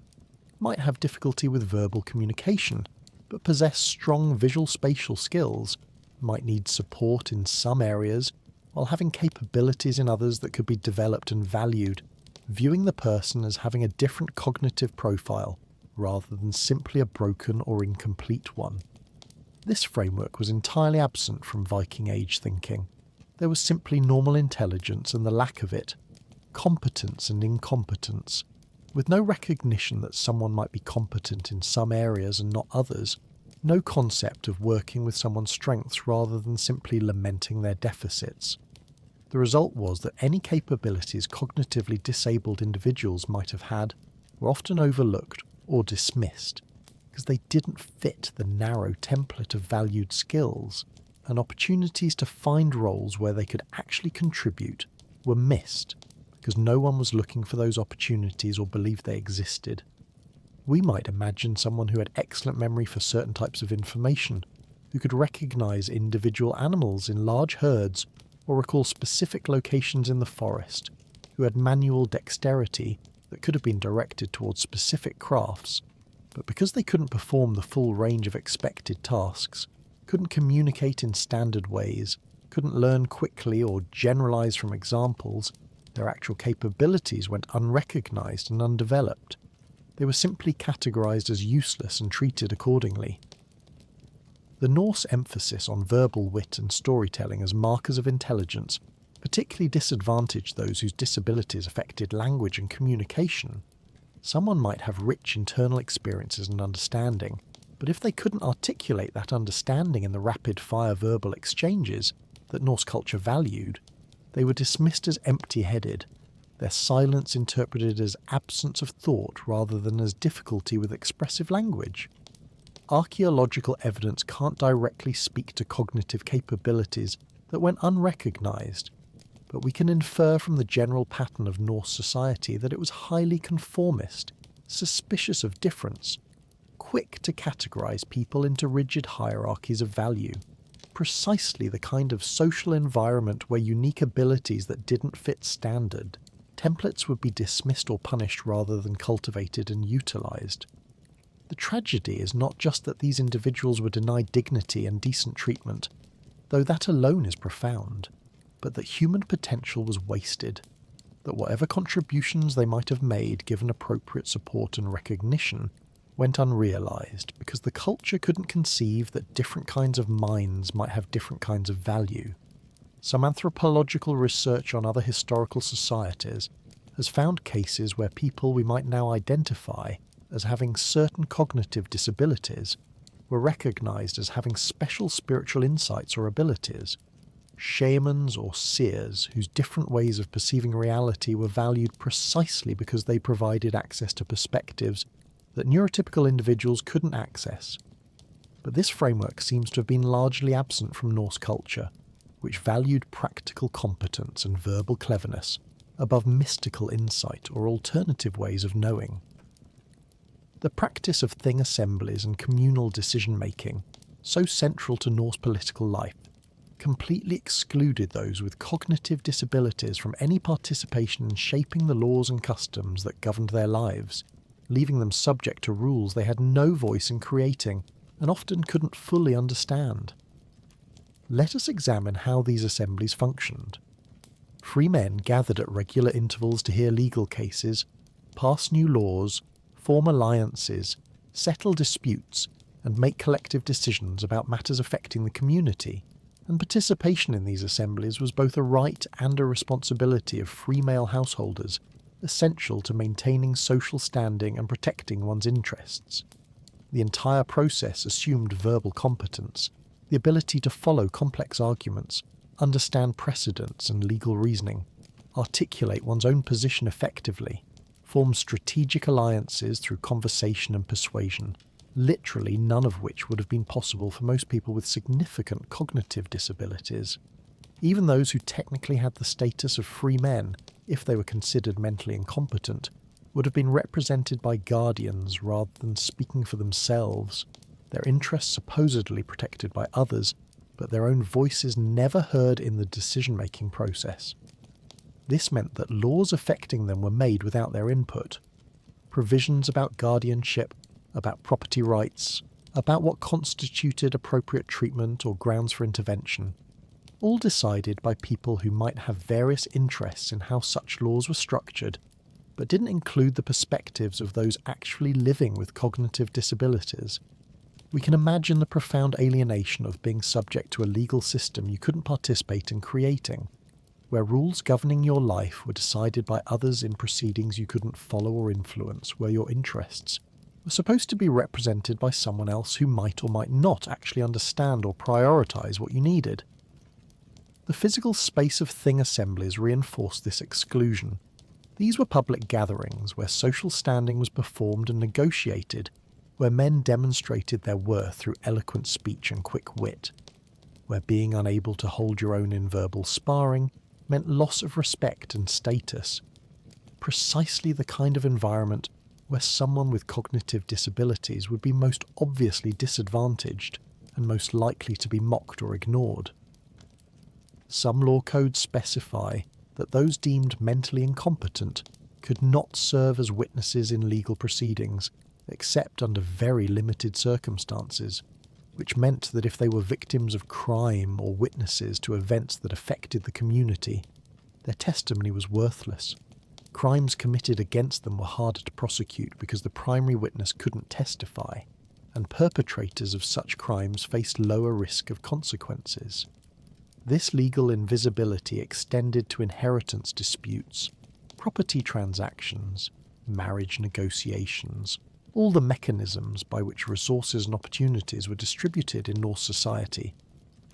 Speaker 1: might have difficulty with verbal communication but possess strong visual spatial skills, might need support in some areas while having capabilities in others that could be developed and valued, viewing the person as having a different cognitive profile rather than simply a broken or incomplete one. This framework was entirely absent from Viking Age thinking. There was simply normal intelligence and the lack of it, competence and incompetence, with no recognition that someone might be competent in some areas and not others, no concept of working with someone's strengths rather than simply lamenting their deficits. The result was that any capabilities cognitively disabled individuals might have had were often overlooked or dismissed because they didn't fit the narrow template of valued skills, and opportunities to find roles where they could actually contribute were missed because no one was looking for those opportunities or believed they existed. We might imagine someone who had excellent memory for certain types of information, who could recognize individual animals in large herds or recall specific locations in the forest, who had manual dexterity that could have been directed towards specific crafts, but because they couldn't perform the full range of expected tasks, couldn't communicate in standard ways, couldn't learn quickly or generalize from examples, their actual capabilities went unrecognized and undeveloped. They were simply categorized as useless and treated accordingly. The Norse emphasis on verbal wit and storytelling as markers of intelligence particularly disadvantaged those whose disabilities affected language and communication. Someone might have rich internal experiences and understanding, but if they couldn't articulate that understanding in the rapid-fire verbal exchanges that Norse culture valued, they were dismissed as empty-headed, their silence interpreted as absence of thought rather than as difficulty with expressive language. Archaeological evidence can't directly speak to cognitive capabilities that went unrecognized, but we can infer from the general pattern of Norse society that it was highly conformist, suspicious of difference, quick to categorize people into rigid hierarchies of value, precisely the kind of social environment where unique abilities that didn't fit standard, templates would be dismissed or punished rather than cultivated and utilized. The tragedy is not just that these individuals were denied dignity and decent treatment, though that alone is profound, but that human potential was wasted, that whatever contributions they might have made given appropriate support and recognition went unrealized because the culture couldn't conceive that different kinds of minds might have different kinds of value. Some anthropological research on other historical societies has found cases where people we might now identify as having certain cognitive disabilities were recognized as having special spiritual insights or abilities. Shamans or seers whose different ways of perceiving reality were valued precisely because they provided access to perspectives that neurotypical individuals couldn't access. But this framework seems to have been largely absent from Norse culture, which valued practical competence and verbal cleverness above mystical insight or alternative ways of knowing. The practice of thing assemblies and communal decision-making, so central to Norse political life, completely excluded those with cognitive disabilities from any participation in shaping the laws and customs that governed their lives, leaving them subject to rules they had no voice in creating and often couldn't fully understand. Let us examine how these assemblies functioned. Free men gathered at regular intervals to hear legal cases, pass new laws, form alliances, settle disputes, and make collective decisions about matters affecting the community, and participation in these assemblies was both a right and a responsibility of free male householders, essential to maintaining social standing and protecting one's interests. The entire process assumed verbal competence, the ability to follow complex arguments, understand precedents and legal reasoning, articulate one's own position effectively, form strategic alliances through conversation and persuasion, literally none of which would have been possible for most people with significant cognitive disabilities. Even those who technically had the status of free men, if they were considered mentally incompetent, would have been represented by guardians rather than speaking for themselves, their interests supposedly protected by others, but their own voices never heard in the decision-making process. This meant that laws affecting them were made without their input. Provisions about guardianship, about property rights, about what constituted appropriate treatment or grounds for intervention, all decided by people who might have various interests in how such laws were structured, but didn't include the perspectives of those actually living with cognitive disabilities. We can imagine the profound alienation of being subject to a legal system you couldn't participate in creating, where rules governing your life were decided by others in proceedings you couldn't follow or influence, where your interests were supposed to be represented by someone else who might or might not actually understand or prioritize what you needed. The physical space of thing assemblies reinforced this exclusion. These were public gatherings where social standing was performed and negotiated, where men demonstrated their worth through eloquent speech and quick wit, where being unable to hold your own in verbal sparring meant loss of respect and status. Precisely the kind of environment where someone with cognitive disabilities would be most obviously disadvantaged and most likely to be mocked or ignored. Some law codes specify that those deemed mentally incompetent could not serve as witnesses in legal proceedings except under very limited circumstances, which meant that if they were victims of crime or witnesses to events that affected the community, their testimony was worthless. Crimes committed against them were harder to prosecute because the primary witness couldn't testify, and perpetrators of such crimes faced lower risk of consequences. This legal invisibility extended to inheritance disputes, property transactions, marriage negotiations, all the mechanisms by which resources and opportunities were distributed in Norse society.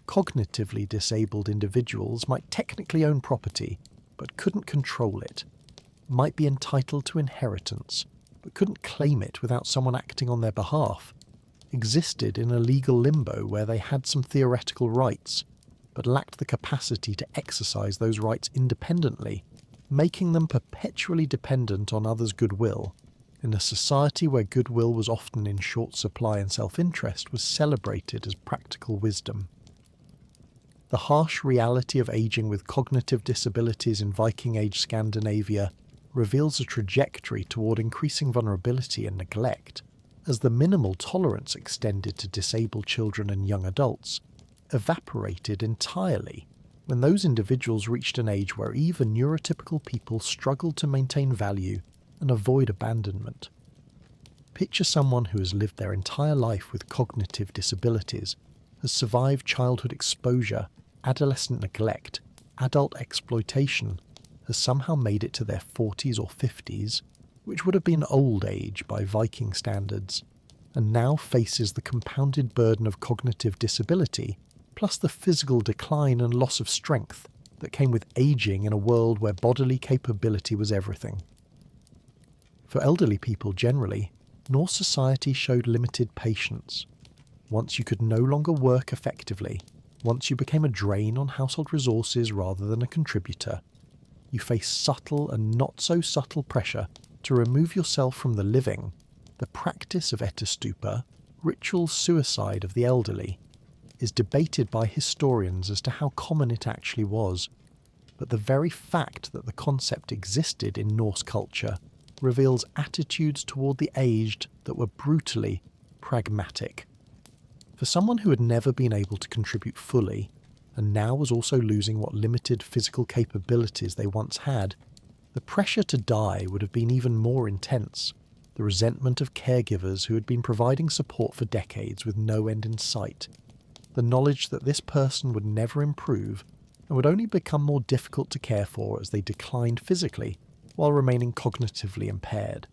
Speaker 1: Cognitively disabled individuals might technically own property, but couldn't control it, might be entitled to inheritance, but couldn't claim it without someone acting on their behalf, existed in a legal limbo where they had some theoretical rights, but lacked the capacity to exercise those rights independently, making them perpetually dependent on others' goodwill. In a society where goodwill was often in short supply and self-interest was celebrated as practical wisdom. The harsh reality of aging with cognitive disabilities in Viking Age Scandinavia reveals a trajectory toward increasing vulnerability and neglect, as the minimal tolerance extended to disabled children and young adults evaporated entirely when those individuals reached an age where even neurotypical people struggled to maintain value and avoid abandonment. Picture someone who has lived their entire life with cognitive disabilities, has survived childhood exposure, adolescent neglect, adult exploitation, has somehow made it to their 40s or 50s, which would have been old age by Viking standards, and now faces the compounded burden of cognitive disability, plus the physical decline and loss of strength that came with aging in a world where bodily capability was everything. For elderly people generally, Norse society showed limited patience. Once you could no longer work effectively, once you became a drain on household resources rather than a contributor, you face subtle and not so subtle pressure to remove yourself from the living, the practice of etterstupa, ritual suicide of the elderly, is debated by historians as to how common it actually was, but the very fact that the concept existed in Norse culture reveals attitudes toward the aged that were brutally pragmatic. For someone who had never been able to contribute fully, and now was also losing what limited physical capabilities they once had, the pressure to die would have been even more intense, the resentment of caregivers who had been providing support for decades with no end in sight, the knowledge that this person would never improve and would only become more difficult to care for as they declined physically while remaining cognitively impaired.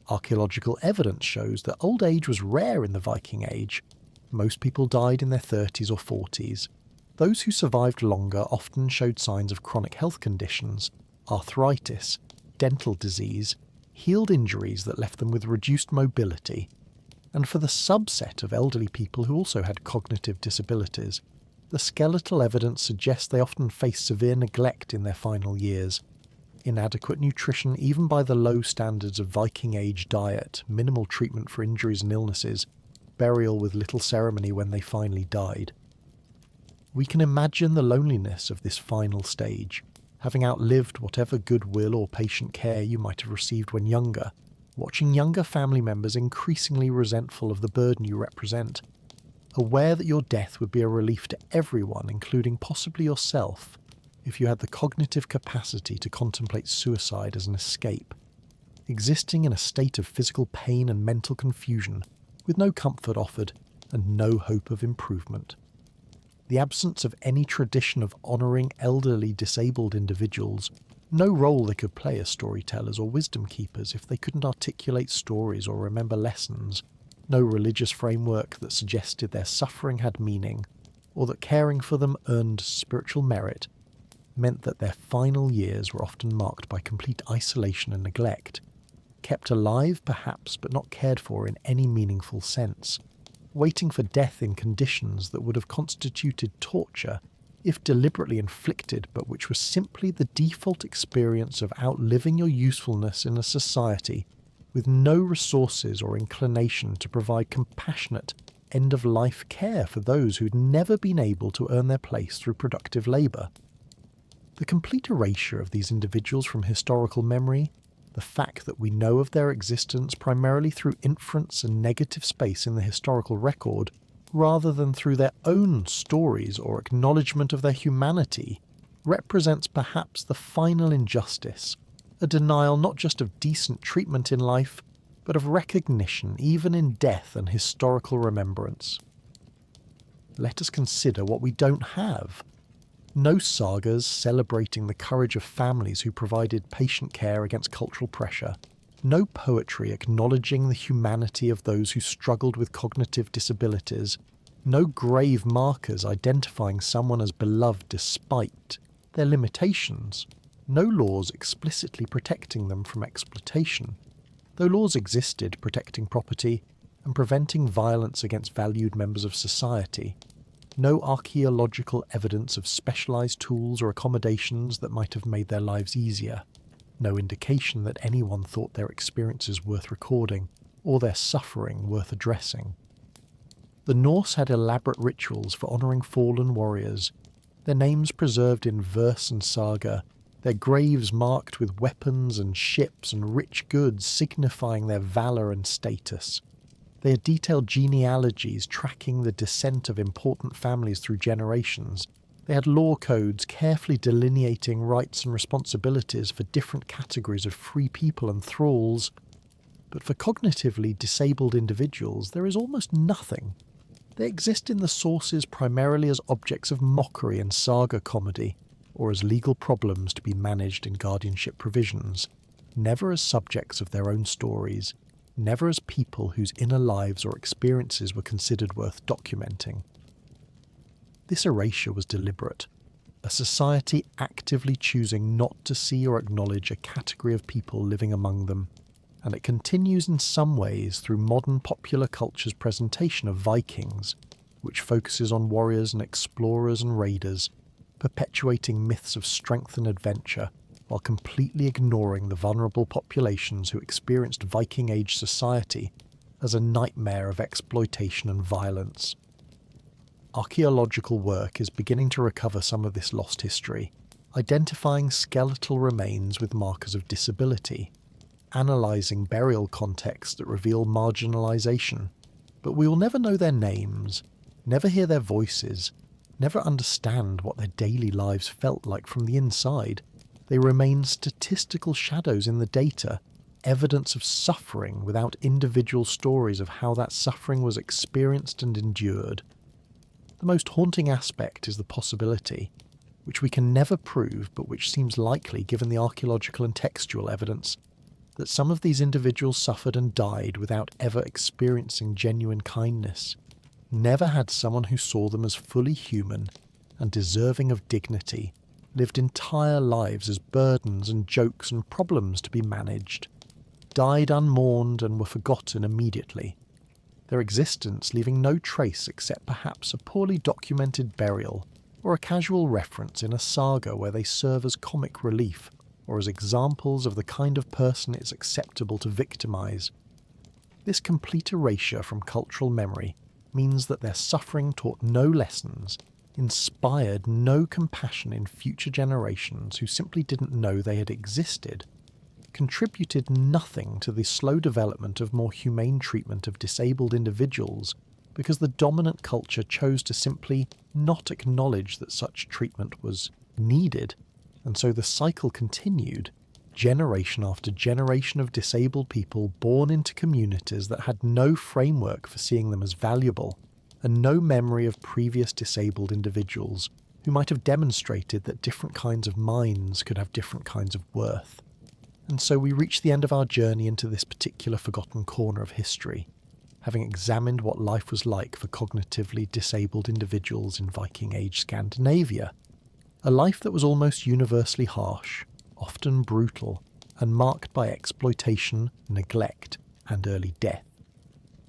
Speaker 1: Archaeological evidence shows that old age was rare in the Viking Age. Most people died in their 30s or 40s. Those who survived longer often showed signs of chronic health conditions, arthritis, dental disease, healed injuries that left them with reduced mobility. And for the subset of elderly people who also had cognitive disabilities, the skeletal evidence suggests they often faced severe neglect in their final years. Inadequate nutrition even by the low standards of Viking Age diet, minimal treatment for injuries and illnesses, burial with little ceremony when they finally died. We can imagine the loneliness of this final stage, having outlived whatever goodwill or patient care you might have received when younger, watching younger family members increasingly resentful of the burden you represent, aware that your death would be a relief to everyone, including possibly yourself, if you had the cognitive capacity to contemplate suicide as an escape, existing in a state of physical pain and mental confusion, with no comfort offered and no hope of improvement. The absence of any tradition of honouring elderly disabled individuals, no role they could play as storytellers or wisdom keepers if they couldn't articulate stories or remember lessons, no religious framework that suggested their suffering had meaning, or that caring for them earned spiritual merit, meant that their final years were often marked by complete isolation and neglect, kept alive perhaps but not cared for in any meaningful sense, waiting for death in conditions that would have constituted torture if deliberately inflicted, but which was simply the default experience of outliving your usefulness in a society with no resources or inclination to provide compassionate end-of-life care for those who'd never been able to earn their place through productive labour. The complete erasure of these individuals from historical memory, the fact that we know of their existence primarily through inference and negative space in the historical record, rather than through their own stories or acknowledgement of their humanity, represents perhaps the final injustice, a denial not just of decent treatment in life, but of recognition even in death and historical remembrance. Let us consider what we don't have. No sagas celebrating the courage of families who provided patient care against cultural pressure. No poetry acknowledging the humanity of those who struggled with cognitive disabilities. No grave markers identifying someone as beloved despite their limitations. No laws explicitly protecting them from exploitation. Though laws existed protecting property and preventing violence against valued members of society, no archaeological evidence of specialised tools or accommodations that might have made their lives easier, no indication that anyone thought their experiences worth recording or their suffering worth addressing. The Norse had elaborate rituals for honouring fallen warriors, their names preserved in verse and saga, their graves marked with weapons and ships and rich goods signifying their valour and status. They had detailed genealogies tracking the descent of important families through generations. They had law codes carefully delineating rights and responsibilities for different categories of free people and thralls. But for cognitively disabled individuals, there is almost nothing. They exist in the sources primarily as objects of mockery and saga comedy, or as legal problems to be managed in guardianship provisions, never as subjects of their own stories, never as people whose inner lives or experiences were considered worth documenting. This erasure was deliberate, a society actively choosing not to see or acknowledge a category of people living among them, and it continues in some ways through modern popular culture's presentation of Vikings, which focuses on warriors and explorers and raiders, perpetuating myths of strength and adventure, while completely ignoring the vulnerable populations who experienced Viking Age society as a nightmare of exploitation and violence. Archaeological work is beginning to recover some of this lost history, identifying skeletal remains with markers of disability, analysing burial contexts that reveal marginalisation, but we will never know their names, never hear their voices, never understand what their daily lives felt like from the inside. They remain statistical shadows in the data, evidence of suffering without individual stories of how that suffering was experienced and endured. The most haunting aspect is the possibility, which we can never prove but which seems likely given the archaeological and textual evidence, that some of these individuals suffered and died without ever experiencing genuine kindness, never had someone who saw them as fully human and deserving of dignity, lived entire lives as burdens and jokes and problems to be managed, died unmourned and were forgotten immediately, their existence leaving no trace except perhaps a poorly documented burial or a casual reference in a saga where they serve as comic relief or as examples of the kind of person it's acceptable to victimise. This complete erasure from cultural memory means that their suffering taught no lessons, inspired no compassion in future generations who simply didn't know they had existed, contributed nothing to the slow development of more humane treatment of disabled individuals because the dominant culture chose to simply not acknowledge that such treatment was needed, and so the cycle continued, generation after generation of disabled people born into communities that had no framework for seeing them as valuable, and no memory of previous disabled individuals who might have demonstrated that different kinds of minds could have different kinds of worth. And so we reach the end of our journey into this particular forgotten corner of history, having examined what life was like for cognitively disabled individuals in Viking Age Scandinavia, a life that was almost universally harsh, often brutal, and marked by exploitation, neglect, and early death,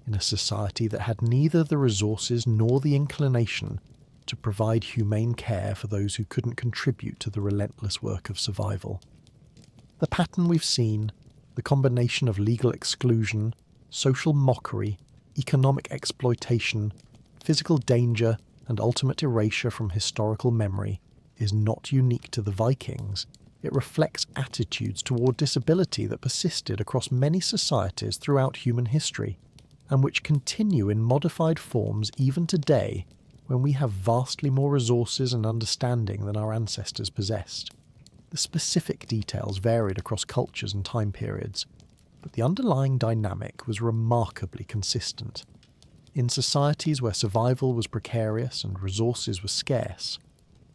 Speaker 1: in a society that had neither the resources nor the inclination to provide humane care for those who couldn't contribute to the relentless work of survival. The pattern we've seen, The combination of legal exclusion, social mockery, economic exploitation, physical danger, and ultimate erasure from historical memory is not unique to the Vikings. It reflects attitudes toward disability that persisted across many societies throughout human history, and which continue in modified forms even today when we have vastly more resources and understanding than our ancestors possessed. The specific details varied across cultures and time periods, but the underlying dynamic was remarkably consistent. In societies where survival was precarious and resources were scarce,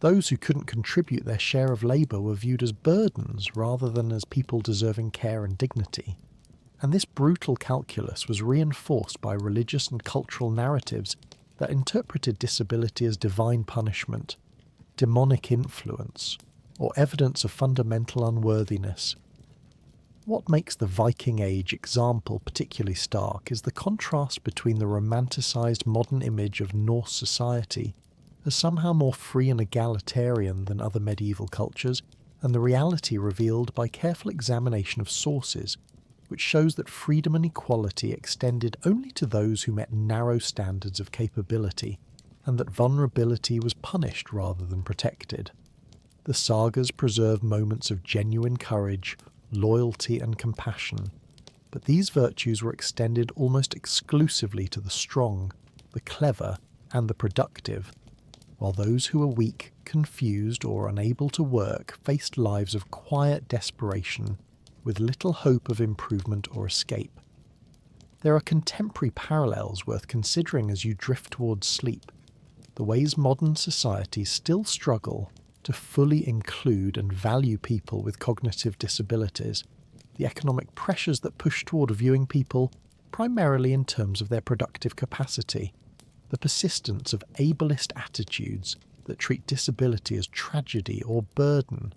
Speaker 1: those who couldn't contribute their share of labour were viewed as burdens rather than as people deserving care and dignity. And this brutal calculus was reinforced by religious and cultural narratives that interpreted disability as divine punishment, demonic influence, or evidence of fundamental unworthiness. What makes the Viking Age example particularly stark is the contrast between the romanticised modern image of Norse society as somehow more free and egalitarian than other medieval cultures, and the reality revealed by careful examination of sources, which shows that freedom and equality extended only to those who met narrow standards of capability, and that vulnerability was punished rather than protected. The sagas preserve moments of genuine courage, loyalty and compassion, but these virtues were extended almost exclusively to the strong, the clever and the productive, while those who were weak, confused or unable to work faced lives of quiet desperation with little hope of improvement or escape. There are contemporary parallels worth considering as you drift towards sleep, the ways modern societies still struggle to fully include and value people with cognitive disabilities, the economic pressures that push toward viewing people primarily in terms of their productive capacity, the persistence of ableist attitudes that treat disability as tragedy or burden,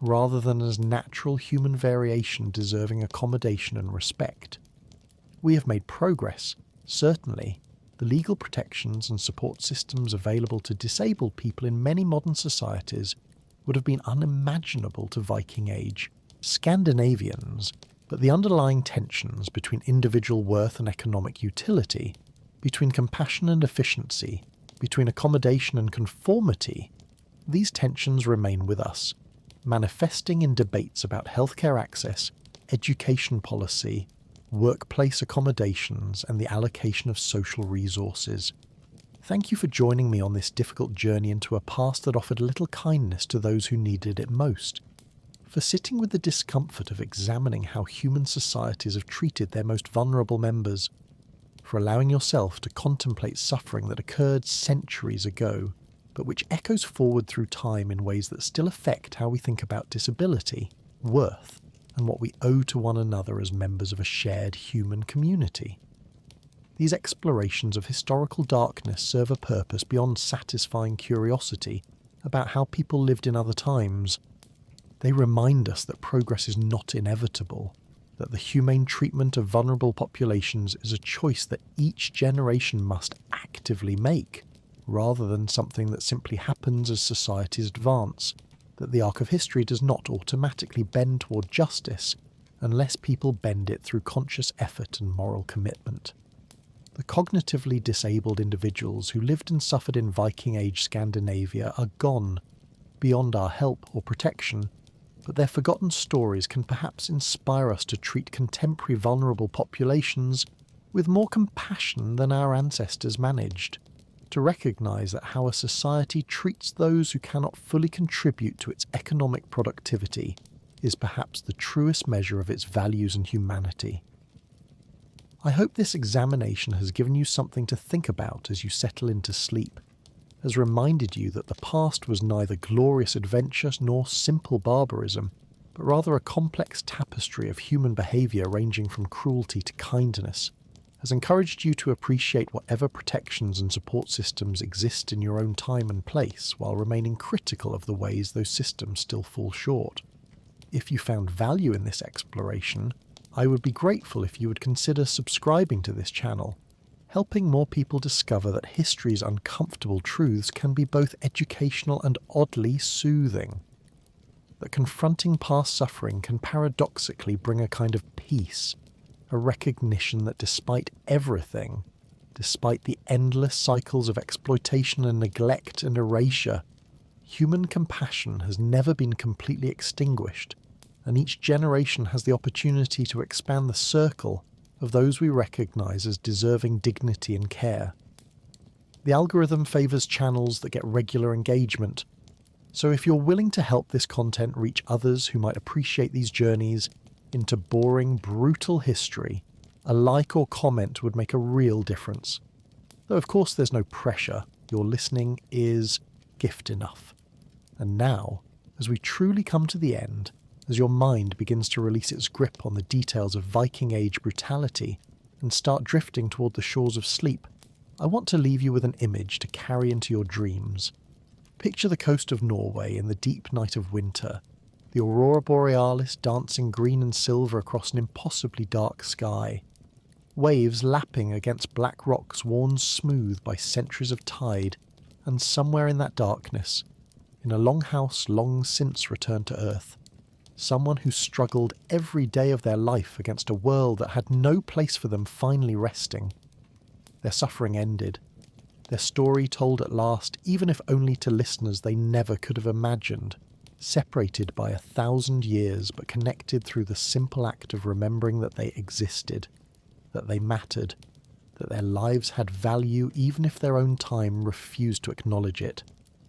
Speaker 1: rather than as natural human variation deserving accommodation and respect. We have made progress, certainly. The legal protections and support systems available to disabled people in many modern societies would have been unimaginable to Viking Age Scandinavians, but the underlying tensions between individual worth and economic utility, between compassion and efficiency, between accommodation and conformity, these tensions remain with us, manifesting in debates about healthcare access, education policy, workplace accommodations, and the allocation of social resources. Thank you for joining me on this difficult journey into a past that offered little kindness to those who needed it most, for sitting with the discomfort of examining how human societies have treated their most vulnerable members, for allowing yourself to contemplate suffering that occurred centuries ago, but which echoes forward through time in ways that still affect how we think about disability, worth, and what we owe to one another as members of a shared human community. These explorations of historical darkness serve a purpose beyond satisfying curiosity about how people lived in other times. They remind us that progress is not inevitable, that the humane treatment of vulnerable populations is a choice that each generation must actively make, rather than something that simply happens as societies advance, that the arc of history does not automatically bend toward justice unless people bend it through conscious effort and moral commitment. The cognitively disabled individuals who lived and suffered in Viking Age Scandinavia are gone, beyond our help or protection, but their forgotten stories can perhaps inspire us to treat contemporary vulnerable populations with more compassion than our ancestors managed, to recognise that how a society treats those who cannot fully contribute to its economic productivity is perhaps the truest measure of its values and humanity. I hope this examination has given you something to think about as you settle into sleep, has reminded you that the past was neither glorious adventure nor simple barbarism, but rather a complex tapestry of human behaviour ranging from cruelty to kindness, has encouraged you to appreciate whatever protections and support systems exist in your own time and place while remaining critical of the ways those systems still fall short. If you found value in this exploration, I would be grateful if you would consider subscribing to this channel, helping more people discover that history's uncomfortable truths can be both educational and oddly soothing. that confronting past suffering can paradoxically bring a kind of peace, a recognition that despite everything, despite the endless cycles of exploitation and neglect and erasure, human compassion has never been completely extinguished, and each generation has the opportunity to expand the circle of those we recognise as deserving dignity and care. The algorithm favours channels that get regular engagement, so if you're willing to help this content reach others who might appreciate these journeys into boring, brutal history, a like or comment would make a real difference. Though of course there's no pressure, your listening is gift enough. And now, as we truly come to the end, as your mind begins to release its grip on the details of Viking Age brutality and start drifting toward the shores of sleep, I want to leave you with an image to carry into your dreams. Picture the coast of Norway in the deep night of winter, the aurora borealis dancing green and silver across an impossibly dark sky, waves lapping against black rocks worn smooth by centuries of tide, and somewhere in that darkness, in a longhouse long since returned to earth, someone who struggled every day of their life against a world that had no place for them finally resting. Their suffering ended, their story told at last, even if only to listeners they never could have imagined, separated by 1,000 years but connected through the simple act of remembering that they existed, that they mattered, that their lives had value even if their own time refused to acknowledge it.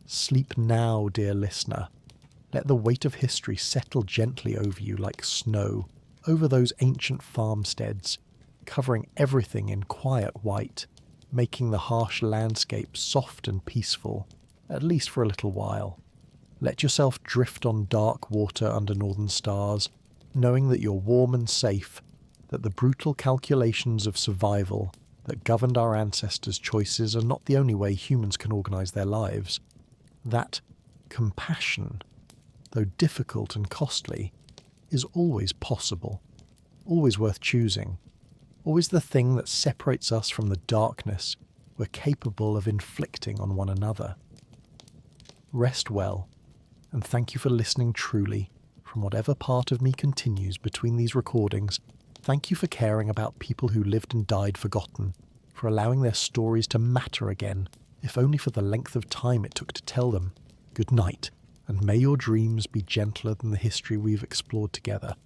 Speaker 1: Sleep now, dear listener. Let the weight of history settle gently over you like snow, over those ancient farmsteads, covering everything in quiet white, making the harsh landscape soft and peaceful, at least for a little while. Let yourself drift on dark water under northern stars, knowing that you're warm and safe, that the brutal calculations of survival that governed our ancestors' choices are not the only way humans can organise their lives. That compassion, though difficult and costly, is always possible, always worth choosing, always the thing that separates us from the darkness we're capable of inflicting on one another. Rest well, and thank you for listening truly, from whatever part of me continues between these recordings. Thank you for caring about people who lived and died forgotten, for allowing their stories to matter again, if only for the length of time it took to tell them. Good night, and may your dreams be gentler than the history we've explored together.